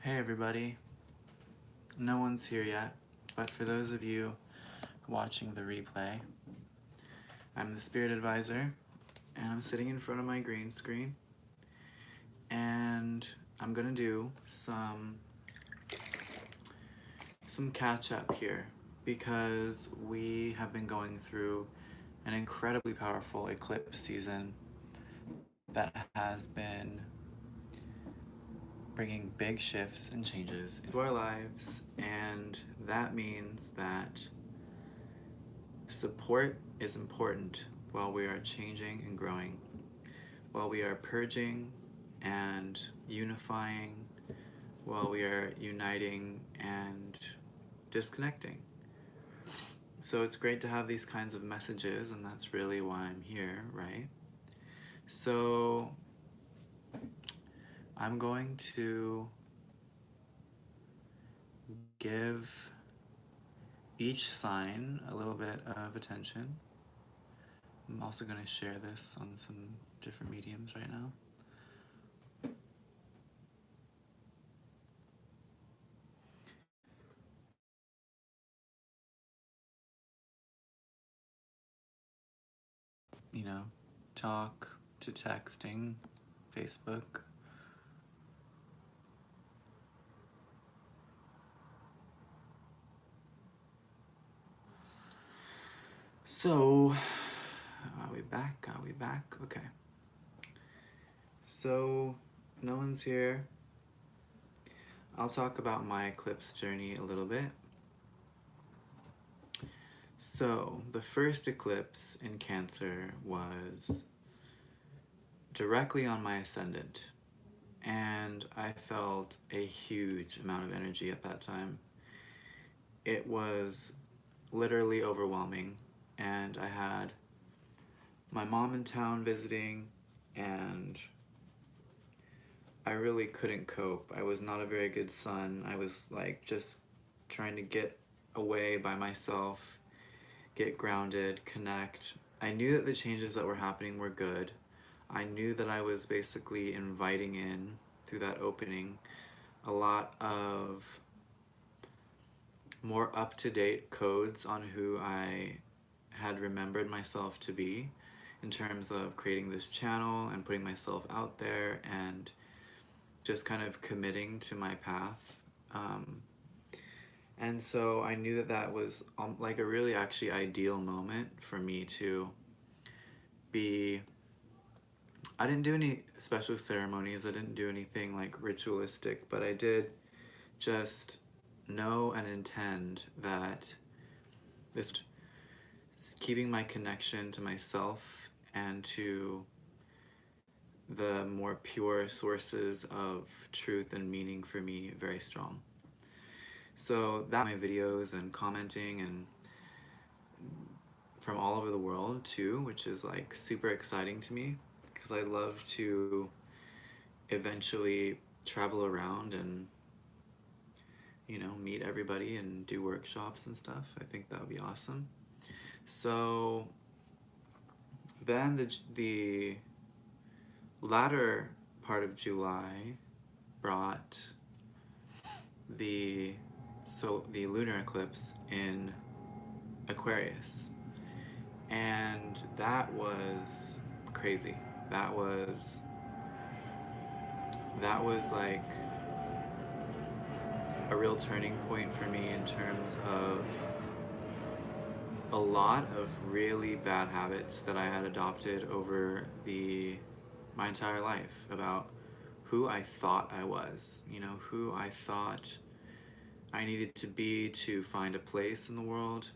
Hey everybody, no one's here yet, but for those of you watching the replay, I'm the Spirit Advisor, and I'm sitting in front of my green screen, and I'm gonna do some catch up here, because we have been going through an incredibly powerful eclipse season that has been bringing big shifts and changes into our lives, and that means that support is important while we are changing and growing, while we are purging and unifying, while we are uniting and disconnecting. So it's great to have these kinds of messages, and that's really why I'm here, right? So I'm going to give each sign a little bit of attention. I'm also going to share this on some different mediums right now. You know, talk to texting, Facebook. So, are we back? Are we back? Okay. So, no one's here. I'll talk about my eclipse journey a little bit. So, the first eclipse in Cancer was directly on my ascendant, and I felt a huge amount of energy at that time. It was literally overwhelming, and I had my mom in town visiting, and I really couldn't cope. I was not a very good son. I was like just trying to get away by myself, get grounded, connect. I knew that the changes that were happening were good. I knew that I was basically inviting in, through that opening, a lot of more up-to-date codes on who I had remembered myself to be, in terms of creating this channel and putting myself out there and just kind of committing to my path. And so I knew that that was like a really actually ideal moment for me to be. I didn't do any special ceremonies, I didn't do anything like ritualistic, but I did just know and intend that this, keeping my connection to myself and to the more pure sources of truth and meaning for me very strong. So that my videos and commenting and from all over the world too, which is like super exciting to me, because I love to eventually travel around and, you know, meet everybody and do workshops and stuff. I think that would be awesome. So then the latter part of July brought the lunar eclipse in Aquarius, and that was crazy. That was like a real turning point for me in terms of a lot of really bad habits that I had adopted over my entire life, about who I thought I was, you know, who I thought I needed to be to find a place in the world,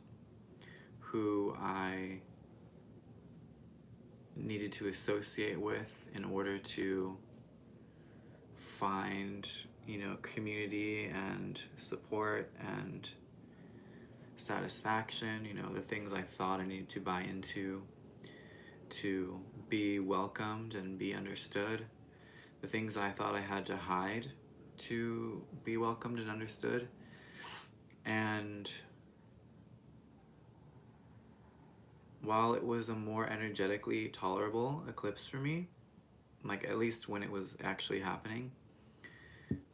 who I needed to associate with in order to find, you know, community and support and satisfaction, you know, the things I thought I needed to buy into to be welcomed and be understood, the things I thought I had to hide to be welcomed and understood. And while it was a more energetically tolerable eclipse for me, like at least when it was actually happening,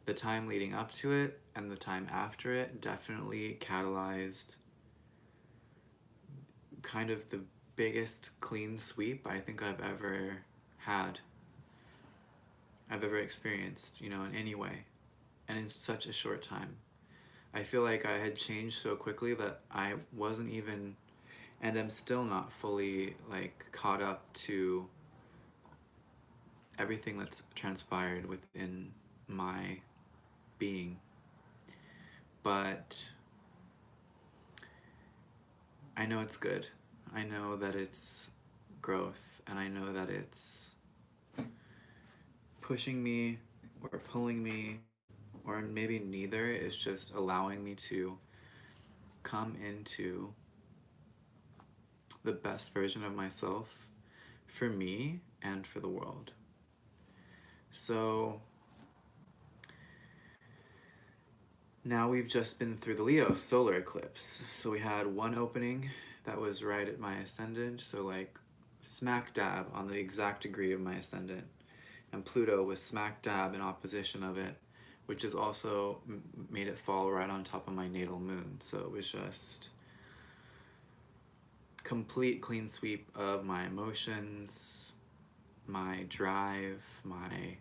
the time leading up to it and the time after it definitely catalyzed kind of the biggest clean sweep I think had, I've ever experienced, you know, in any way, and in such a short time. I feel like I had changed so quickly that I wasn't even, and I'm still not fully like caught up to everything that's transpired within my being. But I know it's good. I know that it's growth, and I know that it's pushing me or pulling me, or maybe neither. It's just allowing me to come into the best version of myself for me and for the world. So now we've just been through the Leo solar eclipse. So we had one opening that was right at my ascendant, so like smack dab on the exact degree of my ascendant. And Pluto was smack dab in opposition of it, which has also made it fall right on top of my natal moon. So it was just complete clean sweep of my emotions, my drive, my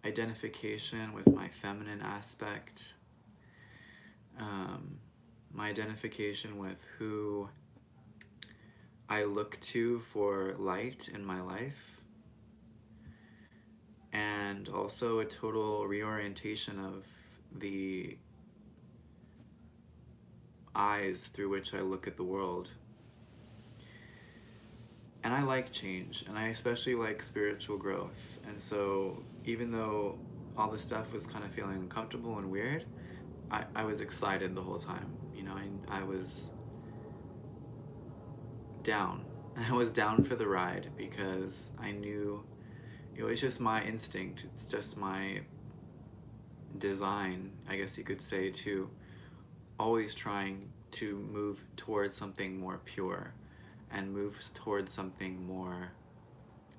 identification with my feminine aspect, my identification with who I look to for light in my life, and also a total reorientation of the eyes through which I look at the world. And I like change, and I especially like spiritual growth. And so even though all this stuff was kind of feeling uncomfortable and weird, I was excited the whole time. You know, I was down. I was down for the ride because I knew, you know, it's just my instinct. It's just my design, I guess you could say, to always trying to move towards something more pure and move towards something more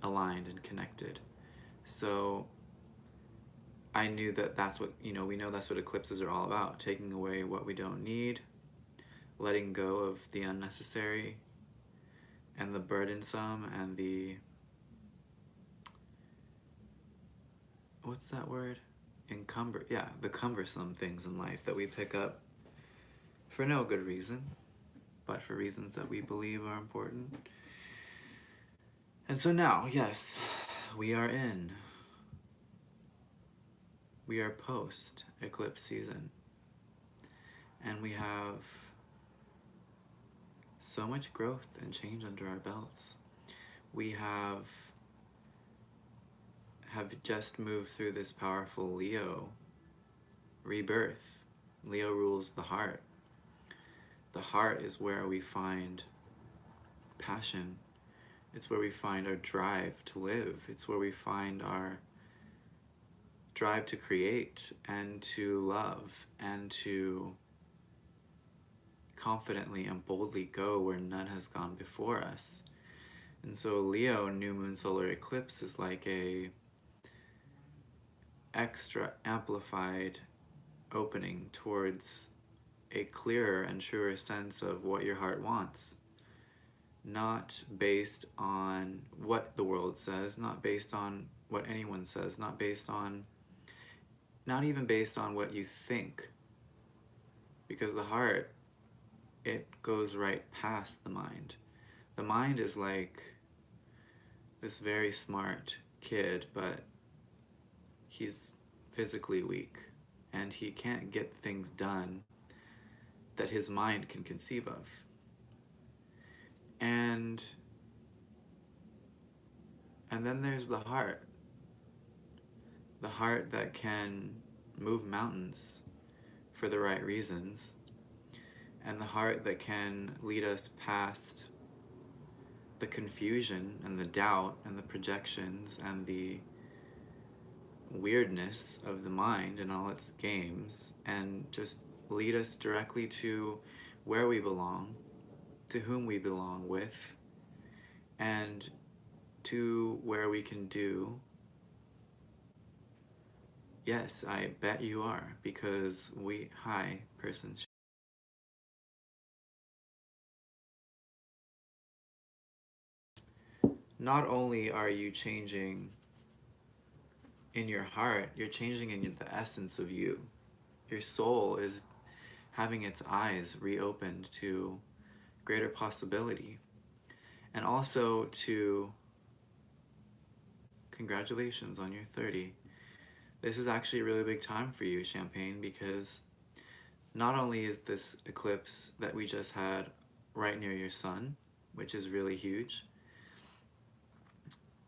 aligned and connected. So I knew that that's what, you know, we know that's what eclipses are all about, taking away what we don't need, letting go of the unnecessary and the burdensome and the, what's that word? The cumbersome things in life that we pick up for no good reason, but for reasons that we believe are important. And so now, yes, we are post-eclipse season, and we have so much growth and change under our belts. We have just moved through this powerful Leo rebirth. Leo rules the heart. The heart is where we find passion. It's where we find our drive to live. It's where we find our drive to create and to love and to confidently and boldly go where none has gone before us. And so Leo new moon solar eclipse is like a extra amplified opening towards a clearer and truer sense of what your heart wants, not based on what the world says, not based on what anyone says, not even based on what you think, because the heart, it goes right past the mind. The mind is like this very smart kid, but he's physically weak and he can't get things done that his mind can conceive of. And then there's the heart that can move mountains for the right reasons, and the heart that can lead us past the confusion and the doubt and the projections and the weirdness of the mind and all its games, and just lead us directly to where we belong, to whom we belong with, and to where we can do, Yes, I bet you are, because hi, person. Not only are you changing in your heart, you're changing in the essence of you. Your soul is having its eyes reopened to greater possibility. And also to congratulations on your 30. This is actually a really big time for you, Champagne, because not only is this eclipse that we just had right near your sun, which is really huge,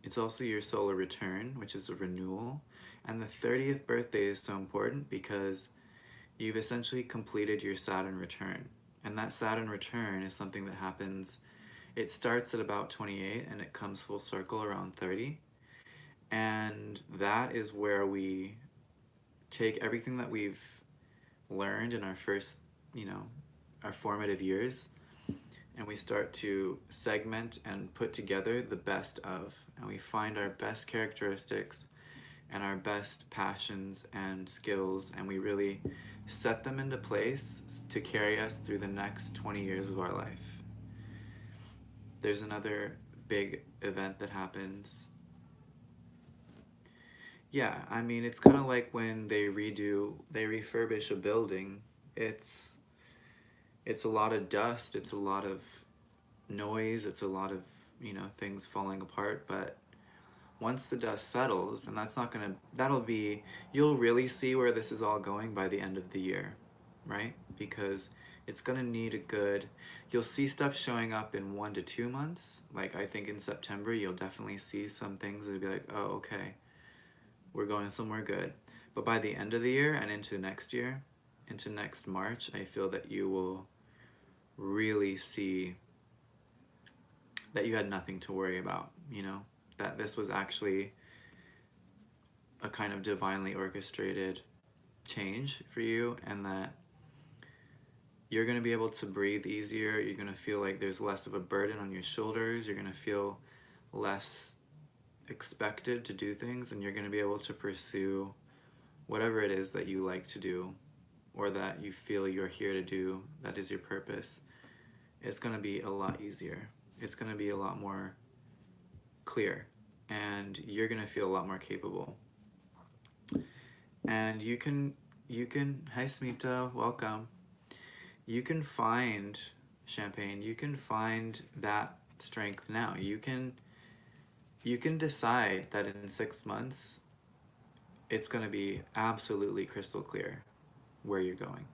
it's also your solar return, which is a renewal. And the 30th birthday is so important because you've essentially completed your Saturn return. And that Saturn return is something that happens, it starts at about 28 and it comes full circle around 30. And that is where we take everything that we've learned in our first, you know, our formative years, and we start to segment and put together the best of, and we find our best characteristics and our best passions and skills, and we really set them into place to carry us through the next 20 years of our life. There's another big event that happens. Yeah, I mean, it's kind of like when they refurbish a building. It's it's a lot of dust, it's a lot of noise, it's a lot of, things falling apart, but once the dust settles, and that'll be, you'll really see where this is all going by the end of the year, right? Because it's gonna need you'll see stuff showing up in 1 to 2 months. Like, I think in September, you'll definitely see some things that'll be like, oh, okay, we're going somewhere good. But by the end of the year and into next year, into next March, I feel that you will really see that you had nothing to worry about, that this was actually a kind of divinely orchestrated change for you, and that you're going to be able to breathe easier. You're going to feel like there's less of a burden on your shoulders. You're going to feel less expected to do things, and you're going to be able to pursue whatever it is that you like to do or that you feel you're here to do, that is your purpose. It's going to be a lot easier. It's going to be a lot more clear, and you're going to feel a lot more capable. And hi Smita, welcome. You can find, Champagne, you can find that strength now. You can decide that in 6 months it's going to be absolutely crystal clear where you're going.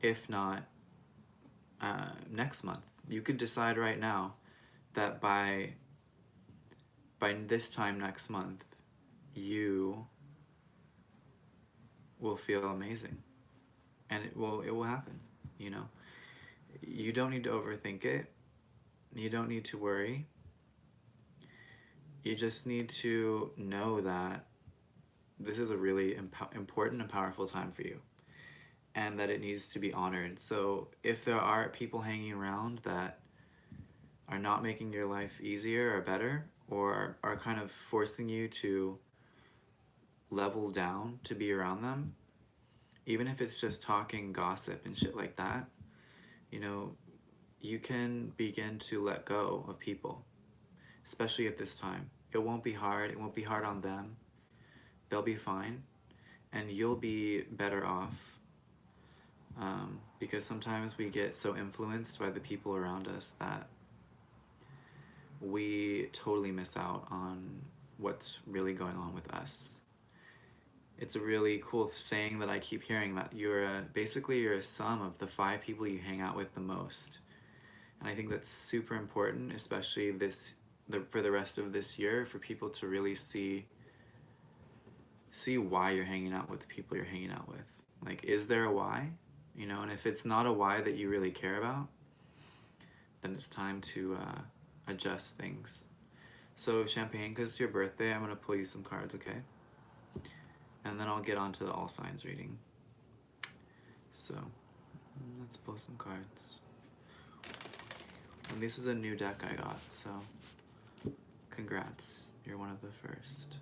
If not, next month. You could decide right now that by this time next month, you will feel amazing, and it will happen. You don't need to overthink it. You don't need to worry. You just need to know that this is a really important and powerful time for you, and that it needs to be honored. So if there are people hanging around that are not making your life easier or better, or are kind of forcing you to level down to be around them, even if it's just talking gossip and shit like that, you can begin to let go of people, especially at this time. It won't be hard. It won't be hard on them. They'll be fine, and you'll be better off, because sometimes we get so influenced by the people around us that we totally miss out on what's really going on with us. It's a really cool saying that I keep hearing, that you're a sum of the 5 people you hang out with the most. And I think that's super important, especially for the rest of this year, for people to really see why you're hanging out with the people you're hanging out with. Like, is there a why? And if it's not a why that you really care about, then it's time to adjust things. So, Champagne, because it's your birthday, I'm going to pull you some cards, okay? And then I'll get on to the all signs reading. So, let's pull some cards. And this is a new deck I got, so congrats. You're one of the first.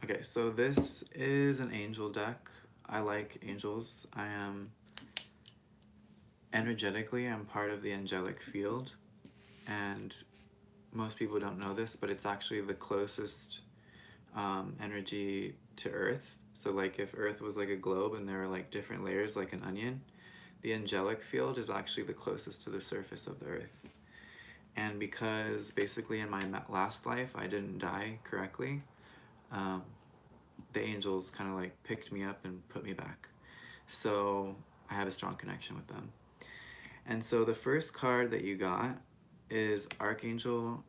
Okay, so this is an angel deck. I like angels. I am energetically, I'm part of the angelic field, and most people don't know this, but it's actually the closest energy to Earth. So like if Earth was like a globe and there were like different layers like an onion, the angelic field is actually the closest to the surface of the Earth. And because basically in my last life I didn't die correctly, um, the angels kind of like picked me up and put me back. So I have a strong connection with them. And so the first card that you got is Archangel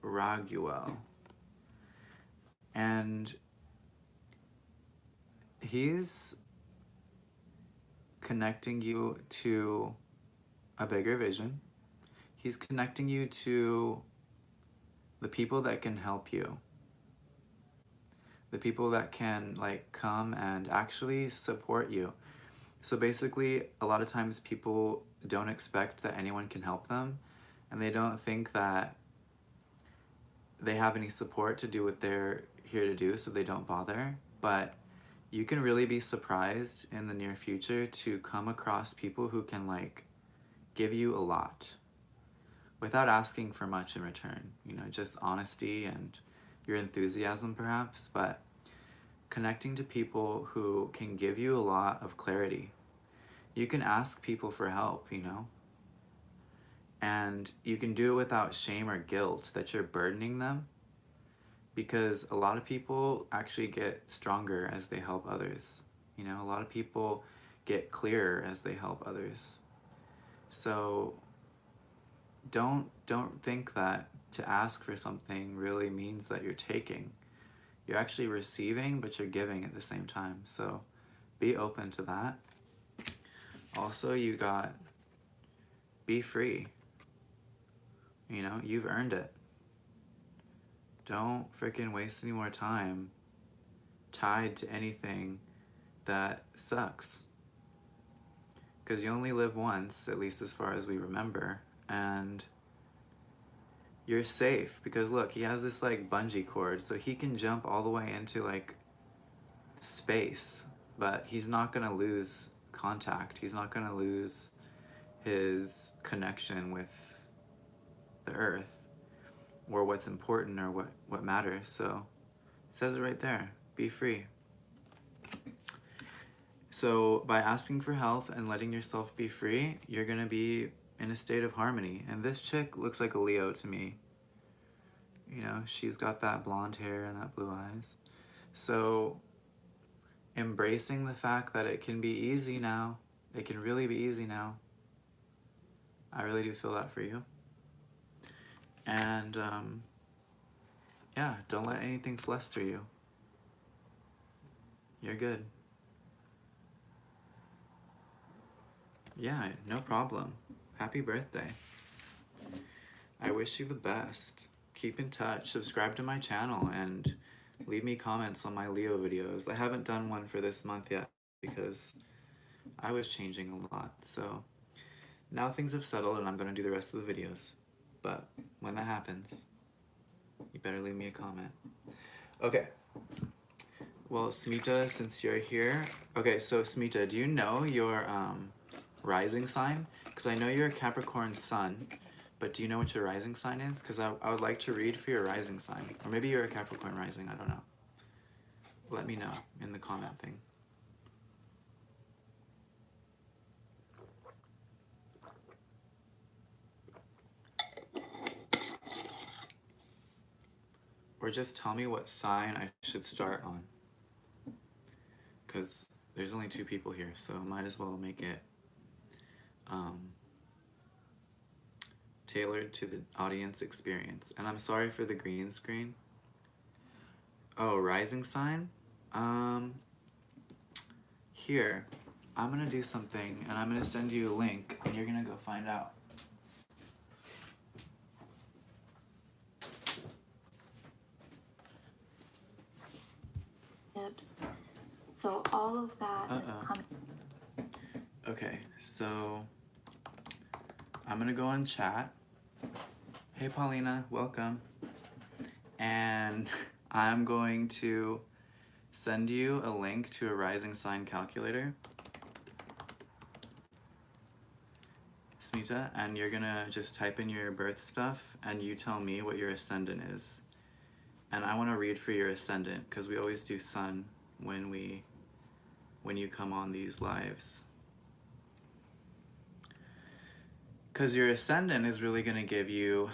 Raguel. And he's connecting you to a bigger vision. He's connecting you to the people that can help you. The people that can like come and actually support you. So basically, a lot of times people don't expect that anyone can help them, and they don't think that they have any support to do what they're here to do, so they don't bother. But you can really be surprised in the near future to come across people who can like give you a lot without asking for much in return. You know, just honesty and your enthusiasm perhaps, but connecting to people who can give you a lot of clarity. You can ask people for help, you know, and you can do it without shame or guilt that you're burdening them, because a lot of people actually get stronger as they help others. You know, a lot of people get clearer as they help others. So don't think that to ask for something really means that you're taking. You're actually receiving, but you're giving at the same time. So be open to that. Also, you got be free. You know, you've earned it. Don't freaking waste any more time tied to anything that sucks. Because you only live once, at least as far as we remember, and you're safe. Because look, he has this like bungee cord, so he can jump all the way into like space, but he's not gonna lose contact. He's not gonna lose his connection with the earth or what's important or what matters. So it says it right there, be free. So by asking for help and letting yourself be free, you're gonna be in a state of harmony. And this chick looks like a Leo to me. You know, she's got that blonde hair and that blue eyes. So embracing the fact that it can be easy now. It can really be easy now. I really do feel that for you. And yeah, don't let anything fluster you. You're good. Yeah, no problem. Happy birthday. I wish you the best. Keep in touch, subscribe to my channel, and leave me comments on my Leo videos. I haven't done one for this month yet because I was changing a lot. So now things have settled and I'm going to do the rest of the videos. But when that happens, you better leave me a comment. Okay. Well, Smita, since you're here. Okay, so Smita, do you know your rising sign? Because I know you're a Capricorn sun, but do you know what your rising sign is? Because I would like to read for your rising sign. Or maybe you're a Capricorn rising, I don't know. Let me know in the comment thing. Or just tell me what sign I should start on. Because there's only 2 people here, so might as well make it tailored to the audience experience. And I'm sorry for the green screen. Oh, rising sign? Here, I'm gonna do something and I'm gonna send you a link and you're gonna go find out. So all of that is coming. Okay, so I'm gonna go on chat. Hey Paulina, welcome. And I'm going to send you a link to a rising sign calculator, Smita, and you're gonna just type in your birth stuff and you tell me what your ascendant is. And I want to read for your ascendant because we always do sun when you come on these lives. Because your ascendant is really going to give you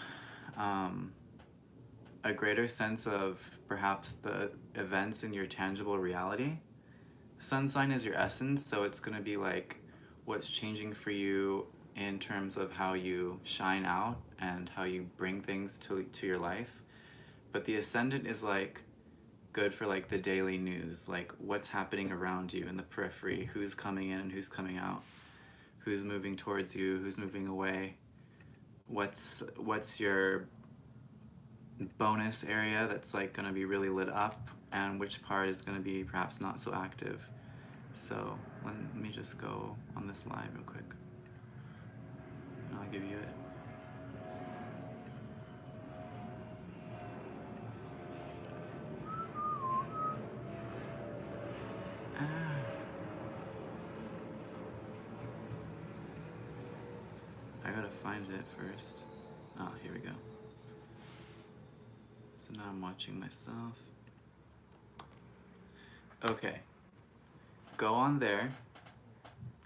a greater sense of perhaps the events in your tangible reality. Sun sign is your essence, so it's going to be like what's changing for you in terms of how you shine out and how you bring things to your life. But the ascendant is like good for like the daily news, like what's happening around you in the periphery, who's coming in and who's coming out, who's moving towards you, who's moving away, what's your bonus area that's like going to be really lit up, and which part is going to be perhaps not so active. So let me just go on this live real quick and I'll give you it. I gotta find it first. Oh, here we go. So now I'm watching myself. Okay. Go on there,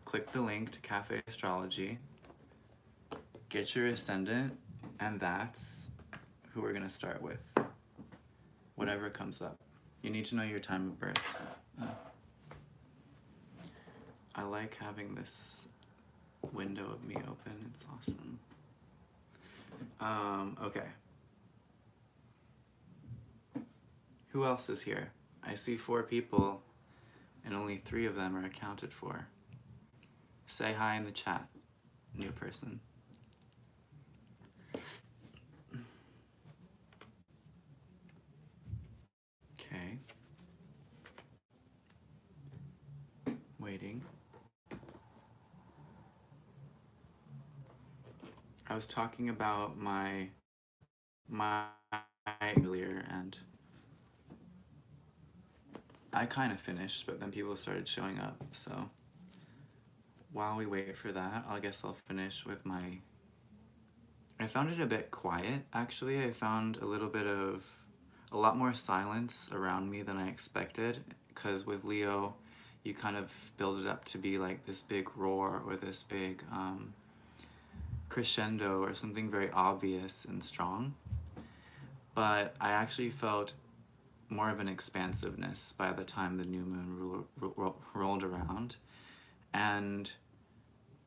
click the link to Cafe Astrology, get your ascendant, and that's who we're gonna start with. Whatever comes up. You need to know your time of birth. I like having this window of me open, it's awesome. Okay. Who else is here? I see 4 people and only 3 of them are accounted for. Say hi in the chat, new person. Okay. Waiting. I was talking about my earlier, and I kind of finished, but then people started showing up, so while we wait for that, I guess I'll finish with my... I found it a bit quiet, actually. I found a lot more silence around me than I expected, because with Leo, you kind of build it up to be like this big roar or this big crescendo or something very obvious and strong. But I actually felt more of an expansiveness by the time the new moon rolled around. And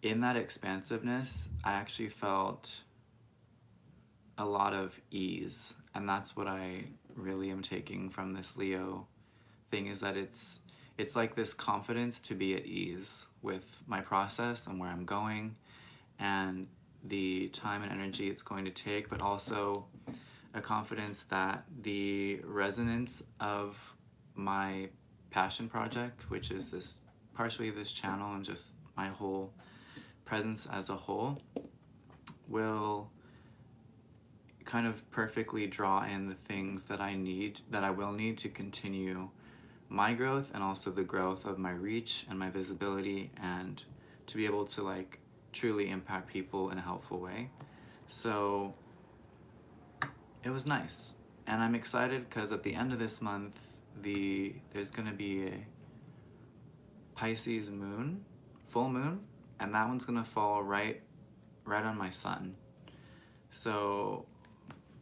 in that expansiveness, I actually felt a lot of ease. And that's what I really am taking from this Leo thing, is that it's like this confidence to be at ease with my process and where I'm going and the time and energy it's going to take, but also a confidence that the resonance of my passion project, which is this partially this channel and just my whole presence as a whole, will kind of perfectly draw in the things that I will need to continue my growth and also the growth of my reach and my visibility, and to be able to like truly impact people in a helpful way. So it was nice, and I'm excited because at the end of this month there's gonna be a Pisces moon, full moon, and that one's gonna fall right on my sun. So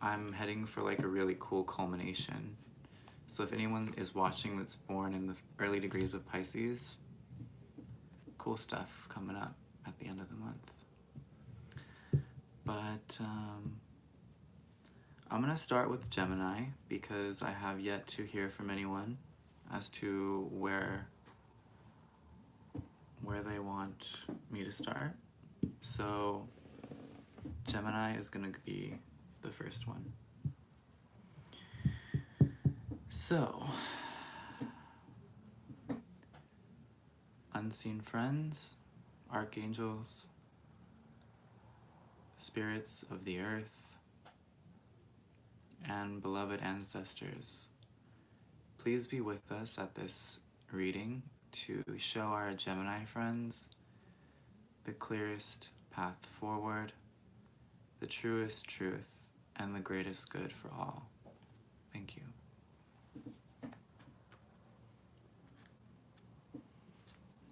I'm heading for like a really cool culmination. So if anyone is watching that's born in the early degrees of Pisces, cool stuff coming up at the end of the month. But I'm gonna start with Gemini because I have yet to hear from anyone as to where they want me to start. So Gemini is gonna be the first one. So, unseen friends, archangels, spirits of the earth, and beloved ancestors, please be with us at this reading to show our Gemini friends the clearest path forward, the truest truth, and the greatest good for all. Thank you.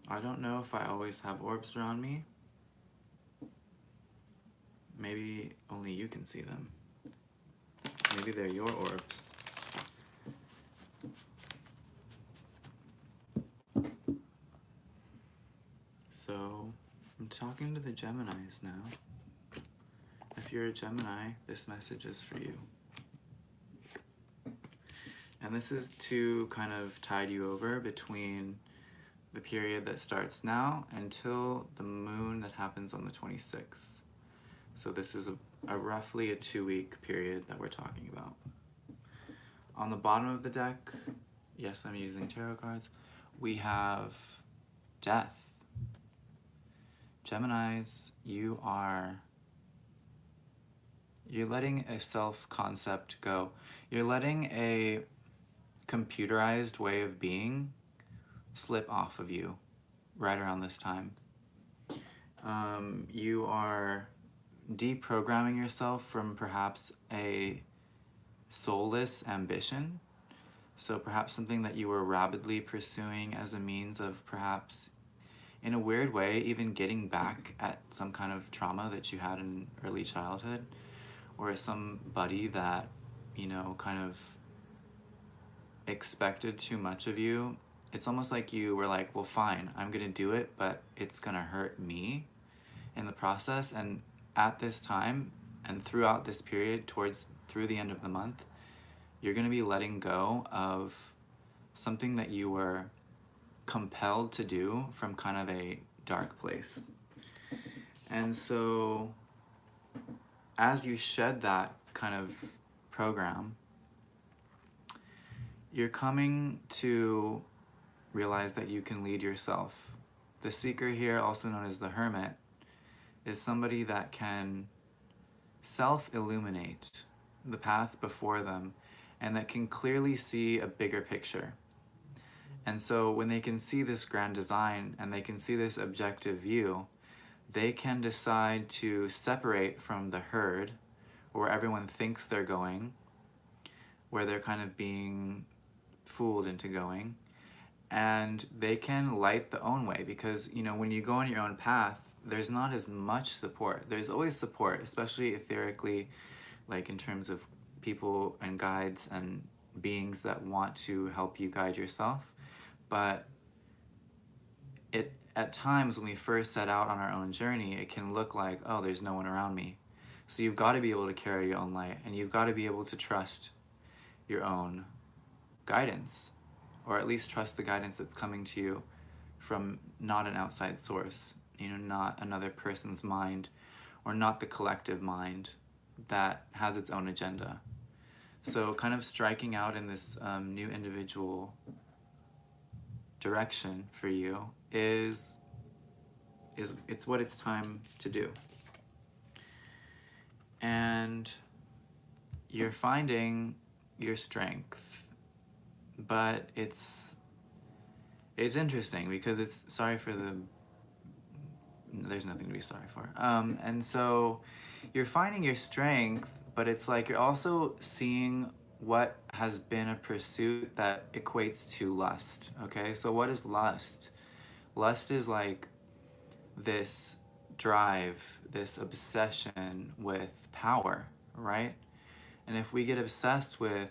I don't know if I always have orbs around me. Maybe only you can see them. Maybe they're your orbs. So, I'm talking to the Geminis now. If you're a Gemini, this message is for you. And this is to kind of tide you over between the period that starts now until the moon that happens on the 26th. So this is a roughly a 2-week period that we're talking about. On the bottom of the deck, yes, I'm using tarot cards, we have death. Geminis, you're letting a self-concept go. You're letting a computerized way of being slip off of you right around this time. You are deprogramming yourself from perhaps a soulless ambition. So perhaps something that you were rabidly pursuing as a means of perhaps, in a weird way, even getting back at some kind of trauma that you had in early childhood, or somebody that, kind of expected too much of you. It's almost like you were like, well, fine, I'm gonna do it, but it's gonna hurt me in the process. And at this time and throughout this period through the end of the month, you're gonna be letting go of something that you were compelled to do from kind of a dark place. And so as you shed that kind of program, you're coming to realize that you can lead yourself. The seeker here, also known as the hermit, is somebody that can self-illuminate the path before them and that can clearly see a bigger picture. And so when they can see this grand design and they can see this objective view, they can decide to separate from the herd, where everyone thinks they're going, where they're kind of being fooled into going, and they can light the own way. Because when you go on your own path, there's not as much support. There's always support, especially etherically, like in terms of people and guides and beings that want to help you guide yourself. But at times when we first set out on our own journey, it can look like, oh, there's no one around me. So you've got to be able to carry your own light, and you've got to be able to trust your own guidance, or at least trust the guidance that's coming to you from not an outside source, not another person's mind, or not the collective mind that has its own agenda. So kind of striking out in this new individual direction for you is it's what it's time to do. And you're finding your strength, but it's interesting because there's nothing to be sorry for. And so you're finding your strength, but it's like you're also seeing what has been a pursuit that equates to lust. Okay, so what is lust? Lust is like this drive, this obsession with power, right? And if we get obsessed with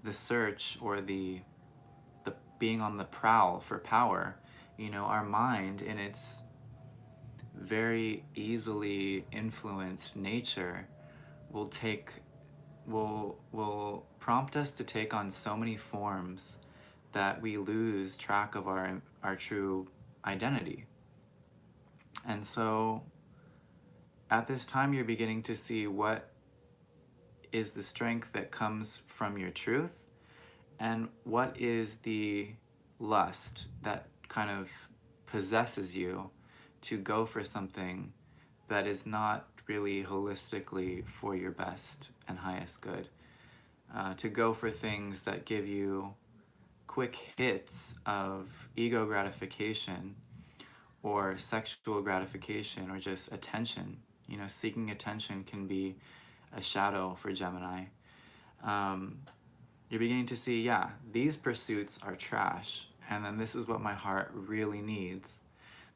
the search or the being on the prowl for power, our mind in its very easily influenced nature will prompt us to take on so many forms that we lose track of our true identity. And so at this time, you're beginning to see what is the strength that comes from your truth, and what is the lust that kind of possesses you to go for something that is not really holistically for your best and highest good. to go for things that give you quick hits of ego gratification or sexual gratification or just attention. You know, seeking attention can be a shadow for Gemini. You're beginning to see, yeah, these pursuits are trash, and then this is what my heart really needs.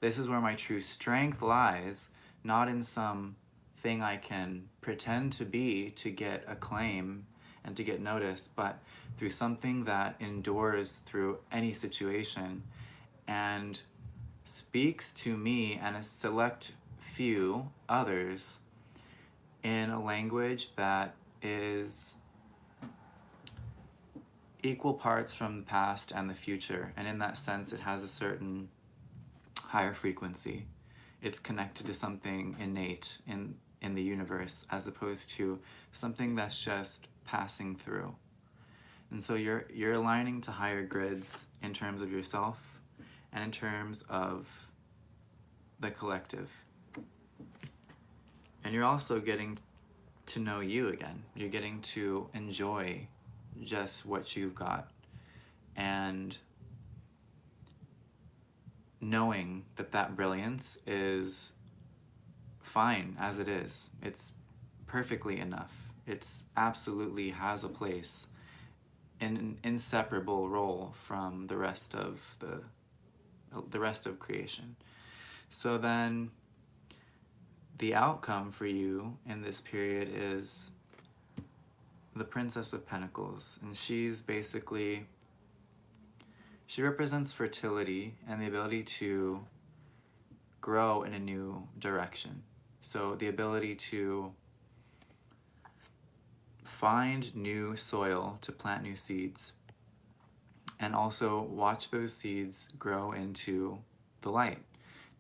This is where my true strength lies, not in some thing I can pretend to be to get acclaim and to get noticed, but through something that endures through any situation and speaks to me and a select few others in a language that is equal parts from the past and the future. And in that sense, it has a certain higher frequency. It's connected to something innate in the universe as opposed to something that's just passing through. And so you're aligning to higher grids in terms of yourself and in terms of the collective. And you're also getting to know you again. You're getting to enjoy just what you've got and knowing that that brilliance is fine as it is. It's perfectly enough. It's absolutely has a place in an inseparable role from the rest of the rest of creation. So then the outcome for you in this period is the Princess of Pentacles, and she's basically, she represents fertility and the ability to grow in a new direction. So the ability to find new soil to plant new seeds and also watch those seeds grow into the light.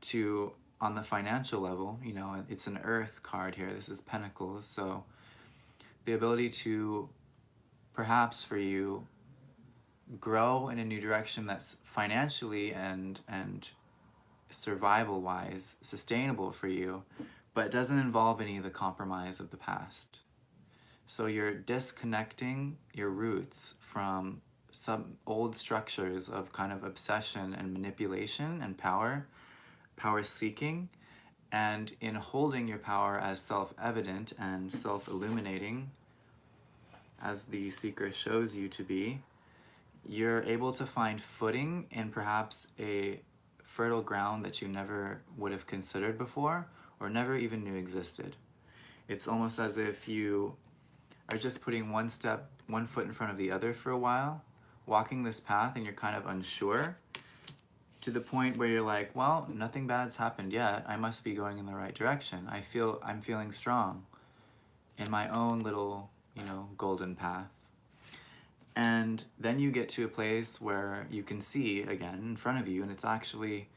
To, on the financial level, you know, it's an earth card here. This is Pentacles, so the ability to perhaps for you grow in a new direction that's financially and survival wise sustainable for you, but it doesn't involve any of the compromise of the past. So you're disconnecting your roots from some old structures of kind of obsession and manipulation and power seeking, and in holding your power as self-evident and self-illuminating as the seeker shows you to be, you're able to find footing in perhaps a fertile ground that you never would have considered before or never even knew existed. It's almost as if you are just putting one foot in front of the other for a while, walking this path, and you're kind of unsure to the point where you're like, well, nothing bad's happened yet. I must be going in the right direction. I'm feeling strong in my own little, you know, golden path. And then you get to a place where you can see again in front of you, and it's actually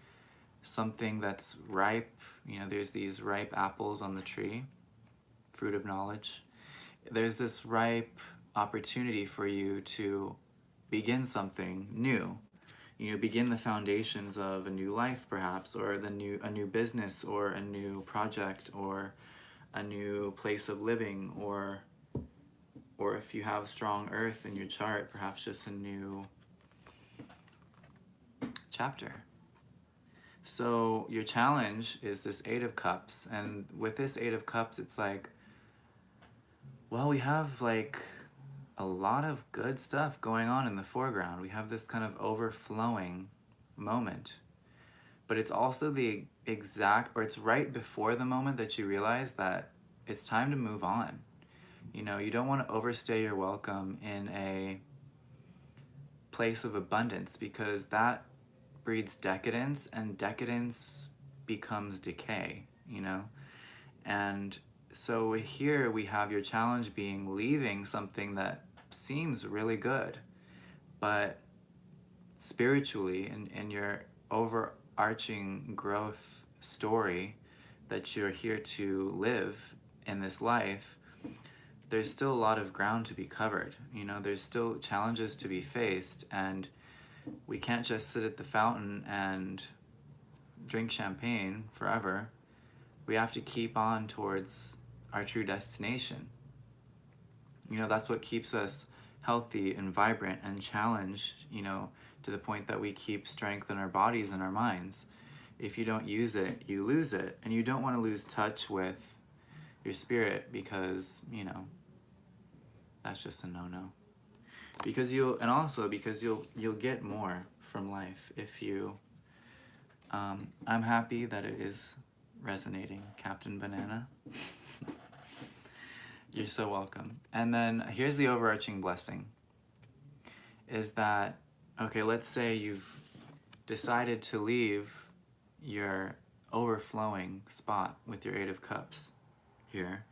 something that's ripe. You know, there's these ripe apples on the tree, fruit of knowledge. There's this ripe opportunity for you to begin something new. You know, begin the foundations of a new life perhaps, or a new business, or a new project, or a new place of living, or if you have strong earth in your chart, perhaps just a new chapter. So your challenge is this Eight of Cups, and with this Eight of Cups, it's like, well, we have like a lot of good stuff going on in the foreground. We have this kind of overflowing moment, but it's also the exact, or it's right before the moment that you realize that it's time to move on. You know, you don't want to overstay your welcome in a place of abundance, because that breeds decadence, and decadence becomes decay, you know? And so here we have your challenge being leaving something that seems really good, but spiritually, in your overarching growth story that you're here to live in this life, there's still a lot of ground to be covered. You know, there's still challenges to be faced, and we can't just sit at the fountain and drink champagne forever. We have to keep on towards our true destination. That's what keeps us healthy and vibrant and challenged, to the point that we keep strength in our bodies and our minds. If you don't use it, you lose it. And you don't want to lose touch with your spirit, because, that's just a no-no. Because you'll get more from life if you... I'm happy that it is resonating, Captain Banana. You're so welcome. And then here's the overarching blessing, is that, okay, let's say you've decided to leave your overflowing spot with your Eight of Cups here.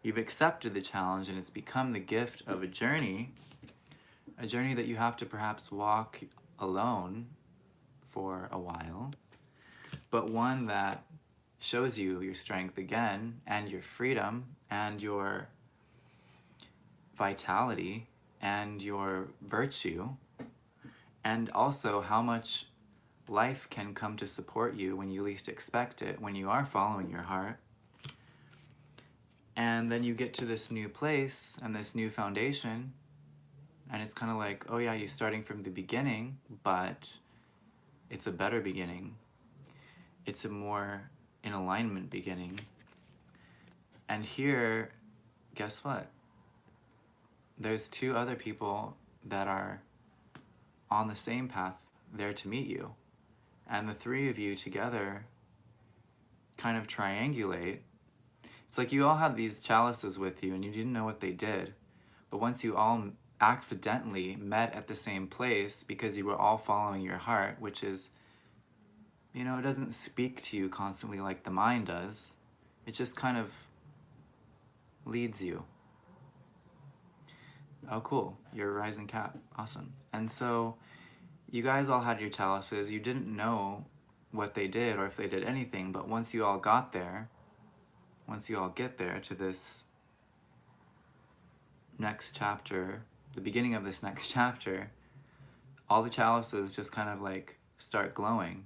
You've accepted the challenge, and it's become the gift of a journey that you have to perhaps walk alone for a while, but one that shows you your strength again, and your freedom, and your vitality, and your virtue, and also how much life can come to support you when you least expect it, when you are following your heart. And then you get to this new place and this new foundation, and it's kind of like, oh yeah, you're starting from the beginning, but it's a better beginning. It's a more in alignment beginning. And here, guess what? There's two other people that are on the same path there to meet you. And the three of you together kind of triangulate. It's like you all had these chalices with you and you didn't know what they did. But once you all accidentally met at the same place because you were all following your heart, which is, it doesn't speak to you constantly like the mind does. It just kind of leads you. Oh, cool. You're a rising cat. Awesome. And so you guys all had your chalices. You didn't know what they did or if they did anything, but once you all get there to this next chapter, the beginning of this next chapter, all the chalices just kind of like start glowing,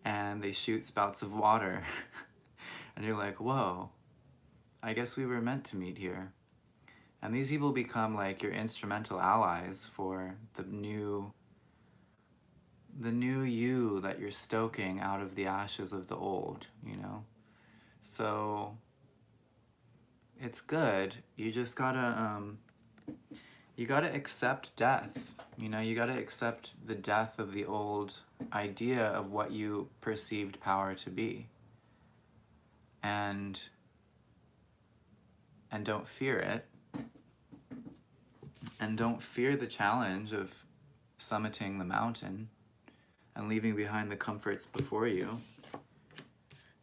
and they shoot spouts of water. And you're like, whoa, I guess we were meant to meet here. And these people become like your instrumental allies for the new you that you're stoking out of the ashes of the old, So it's good. You just gotta accept death. You gotta accept the death of the old idea of what you perceived power to be. And don't fear it. And don't fear the challenge of summiting the mountain and leaving behind the comforts before you,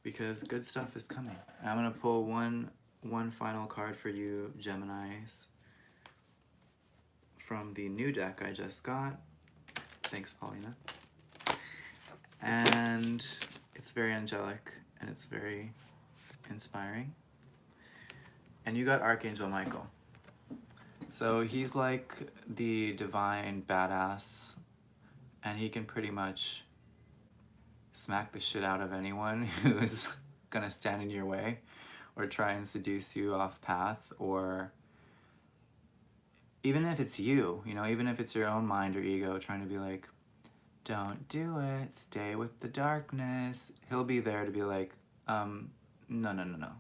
because good stuff is coming. I'm gonna pull one final card for you, Geminis, from the new deck I just got. Thanks, Paulina. And it's very angelic and it's very inspiring. And you got Archangel Michael. So he's like the divine badass, and he can pretty much smack the shit out of anyone who's gonna stand in your way or try and seduce you off path, or even if it's you, even if it's your own mind or ego trying to be like, don't do it, stay with the darkness. He'll be there to be like, no.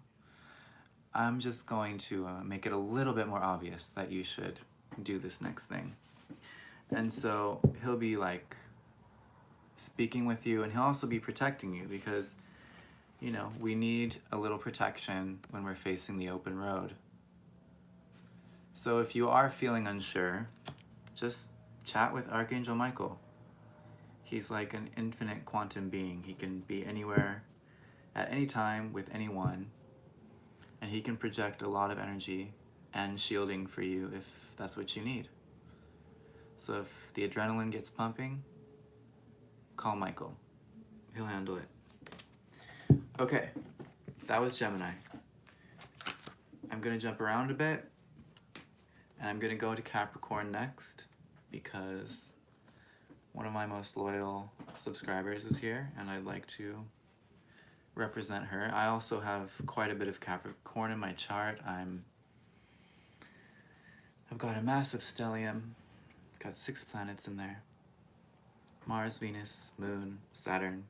I'm just going to make it a little bit more obvious that you should do this next thing. And so he'll be like speaking with you, and he'll also be protecting you, because, we need a little protection when we're facing the open road. So if you are feeling unsure, just chat with Archangel Michael. He's like an infinite quantum being. He can be anywhere, at any time, with anyone. And he can project a lot of energy and shielding for you if that's what you need. So if the adrenaline gets pumping, call Michael. He'll handle it. Okay, that was Gemini. I'm gonna jump around a bit, and I'm gonna go to Capricorn next, because one of my most loyal subscribers is here, and I'd like to represent her. I also have quite a bit of Capricorn in my chart. I'm I've got a massive stellium. Got 6 planets in there. Mars, Venus, Moon, Saturn,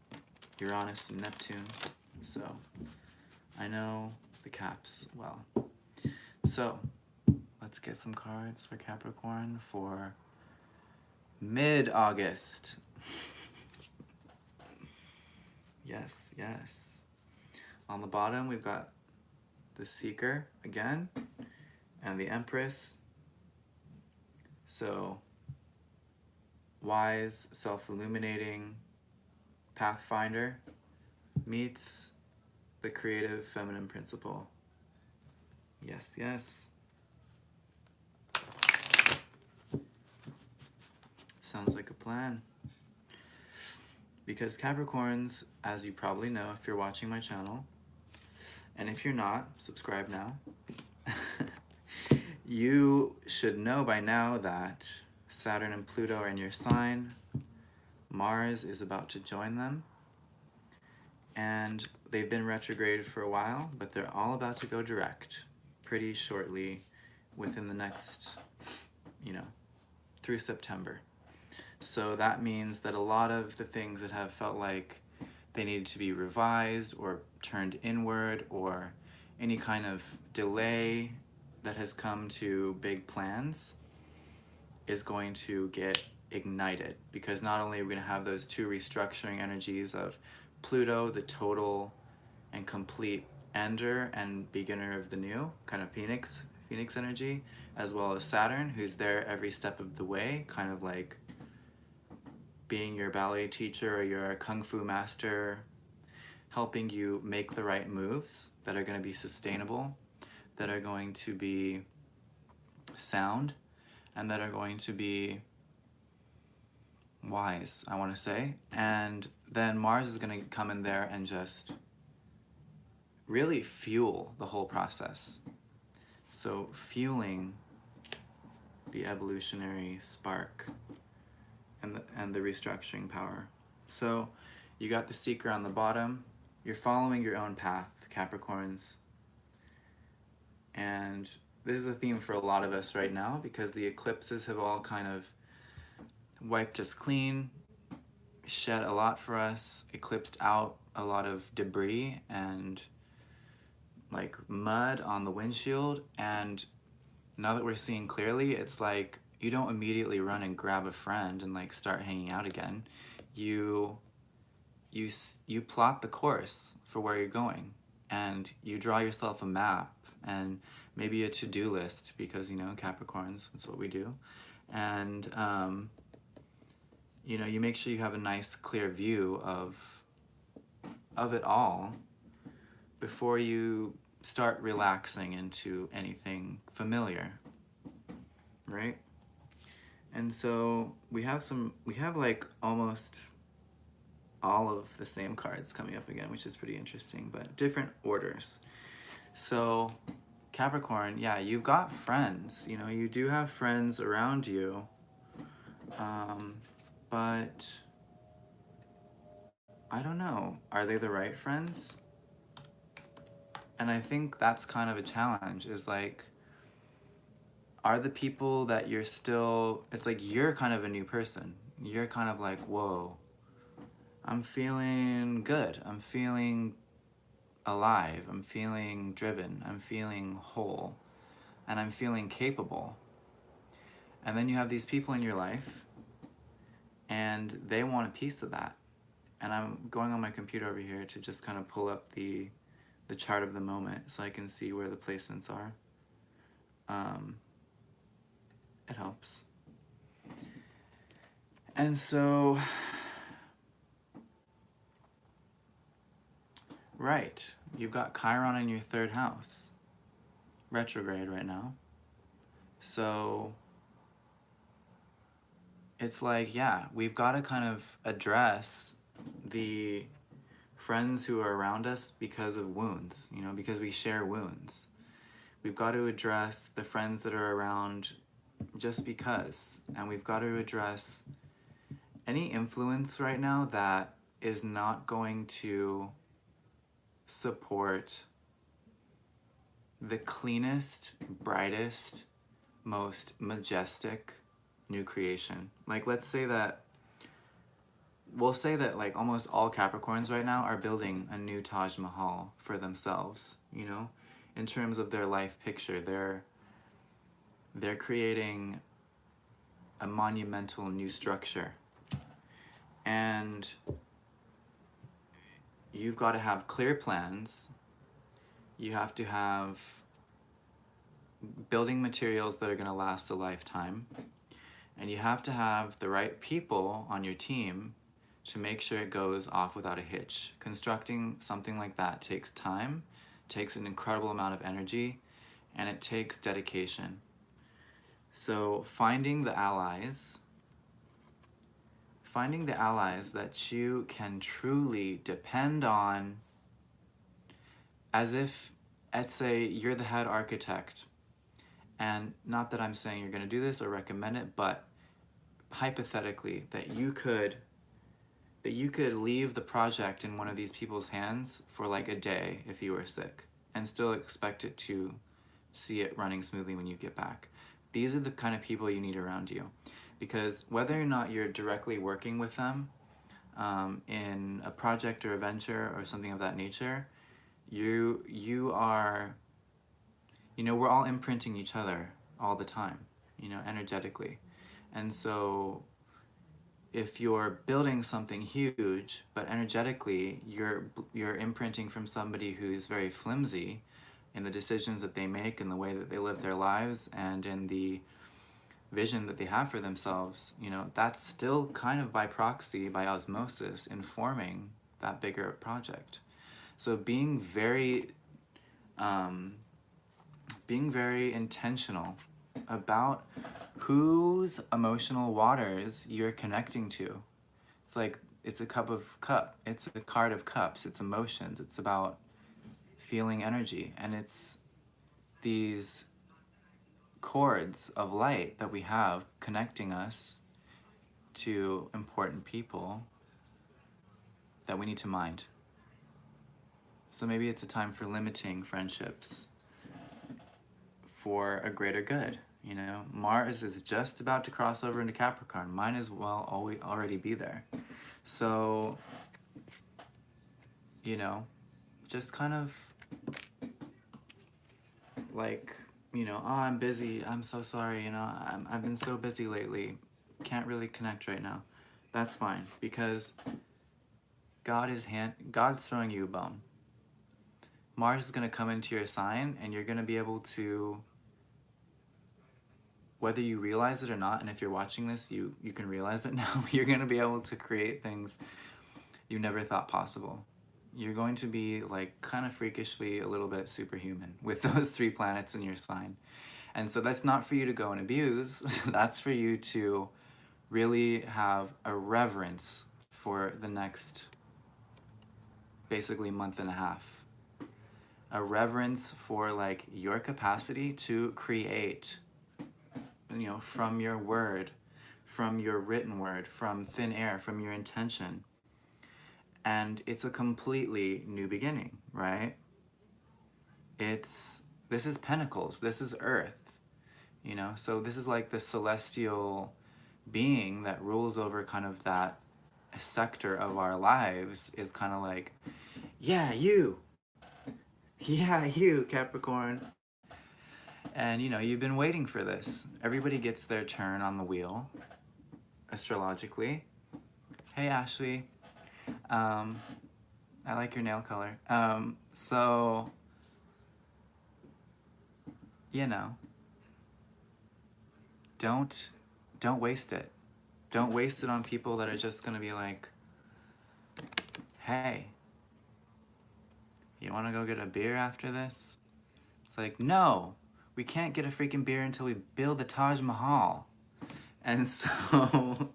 Uranus, and Neptune. So I know the caps well. So let's get some cards for Capricorn for mid-August. Yes, yes. On the bottom, we've got the Seeker again, and the Empress. So, wise, self-illuminating pathfinder meets the creative feminine principle. Yes, yes. Sounds like a plan. Because Capricorns, as you probably know if you're watching my channel, and if you're not, subscribe now. You should know by now that Saturn and Pluto are in your sign. Mars is about to join them. And they've been retrograde for a while, but they're all about to go direct pretty shortly within the next, through September. So that means that a lot of the things that have felt like they needed to be revised or turned inward, or any kind of delay that has come to big plans, is going to get ignited, because not only are we going to have those 2 restructuring energies of Pluto, the total and complete ender and beginner of the new, kind of Phoenix energy, as well as Saturn, who's there every step of the way, kind of like being your ballet teacher or your kung fu master, helping you make the right moves that are going to be sustainable, that are going to be sound, and that are going to be wise, I want to say. And then Mars is going to come in there and just really fuel the whole process. So fueling the evolutionary spark and the restructuring power. So you got the Seeker on the bottom. You're following your own path, Capricorns. And this is a theme for a lot of us right now, because the eclipses have all kind of wiped us clean, shed a lot for us, eclipsed out a lot of debris and like mud on the windshield. And now that we're seeing clearly, it's like you don't immediately run and grab a friend and like start hanging out again. You plot the course for where you're going, and you draw yourself a map and maybe a to-do list, because Capricorns, that's what we do. And you make sure you have a nice clear view of it all before you start relaxing into anything familiar, right? And so we have like almost all of the same cards coming up again, which is pretty interesting, but different orders. So Capricorn, yeah, you've got friends, you do have friends around you, but I don't know, are they the right friends? And I think that's kind of a challenge, is like, are the people that you're still, it's like you're kind of a new person. You're kind of like, whoa, I'm feeling good. I'm feeling alive. I'm feeling driven. I'm feeling whole. And I'm feeling capable. And then you have these people in your life, and they want a piece of that. And I'm going on my computer over here to just kind of pull up the chart of the moment so I can see where the placements are. It helps. And so, right, you've got Chiron in your 3rd house, retrograde right now. So it's like, yeah, we've got to kind of address the friends who are around us because of wounds, because we share wounds. We've got to address the friends that are around just because, and we've got to address any influence right now that is not going to support the cleanest, brightest, most majestic new creation. Like, let's say that, we'll say that like almost all Capricorns right now are building a new Taj Mahal for themselves, you know, in terms of their life picture. They're creating a monumental new structure. And you've got to have clear plans. You have to have building materials that are going to last a lifetime. And you have to have the right people on your team to make sure it goes off without a hitch. Constructing something like that takes time, takes an incredible amount of energy, and it takes dedication. So finding the allies that you can truly depend on, as if, let's say you're the head architect, and not that I'm saying you're going to do this or recommend it, but hypothetically that you could leave the project in one of these people's hands for like a day if you were sick and still expect it to see it running smoothly when you get back. These are the kind of people you need around you, because whether or not you're directly working with them in a project or a venture or something of that nature, you are, you know, we're all imprinting each other all the time, you know, energetically. And so if you're building something huge, but energetically you're imprinting from somebody who's very flimsy in the decisions that they make and the way that they live their lives and in the vision that they have for themselves, you know, that's still kind of by proxy, by osmosis, informing that bigger project. So being very intentional about whose emotional waters you're connecting to. It's like, it's a it's a card of cups, it's emotions, it's about feeling energy, and it's these cords of light that we have connecting us to important people that we need to mind. So maybe it's a time for limiting friendships for a greater good. You know, Mars is just about to cross over into Capricorn. Might as well already be there. So, you know, just kind of like, you know, oh, I'm busy. I'm so sorry. You know, I've been so busy lately. Can't really connect right now. That's fine, because God's throwing you a bone. Mars is going to come into your sign, and you're going to be able to, whether you realize it or not, and if you're watching this, you can realize it now, you're going to be able to create things you never thought possible. You're going to be like kind of freakishly a little bit superhuman with those 3 planets in your sign. And so that's not for you to go and abuse. That's for you to really have a reverence for the next basically month and a half. A reverence for like your capacity to create, you know, from your word, from your written word, from thin air, from your intention. And it's a completely new beginning, right? This is Pentacles, this is Earth, you know? So this is like the celestial being that rules over kind of that sector of our lives, is kind of like, yeah, you, Capricorn. And you know, you've been waiting for this. Everybody gets their turn on the wheel, astrologically. Hey, Ashley. I like your nail color. So, you know, don't waste it. Don't waste it on people that are just gonna be like, hey, you wanna go get a beer after this? It's like, no, we can't get a freaking beer until we build the Taj Mahal. And so,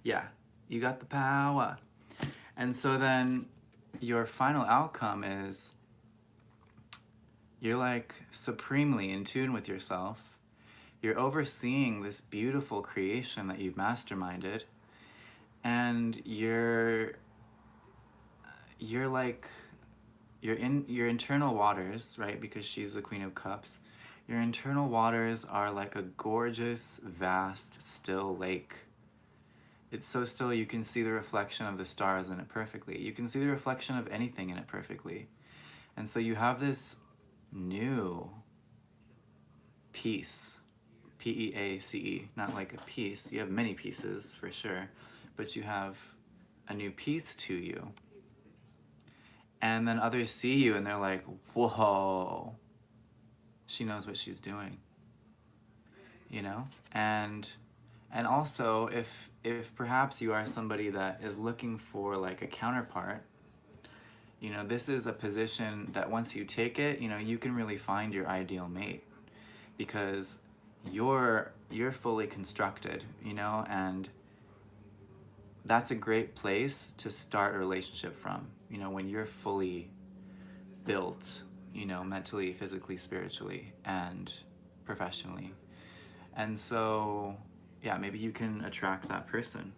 yeah, you got the power. And so then your final outcome is you're like supremely in tune with yourself. You're overseeing this beautiful creation that you've masterminded, and you're like, you're in your internal waters, right? Because she's the Queen of Cups. Your internal waters are like a gorgeous, vast, still lake. It's so still you can see the reflection of the stars in it perfectly. You can see the reflection of anything in it perfectly. And so you have this new peace, P-E-A-C-E, not like a piece. You have many pieces for sure, but you have a new piece to you. And then others see you and they're like, whoa, she knows what she's doing, you know? And also if perhaps you are somebody that is looking for like a counterpart, you know, this is a position that once you take it, you know, you can really find your ideal mate because you're fully constructed, you know, and that's a great place to start a relationship from, you know, when you're fully built, you know, mentally, physically, spiritually, and professionally. And so, yeah, maybe you can attract that person.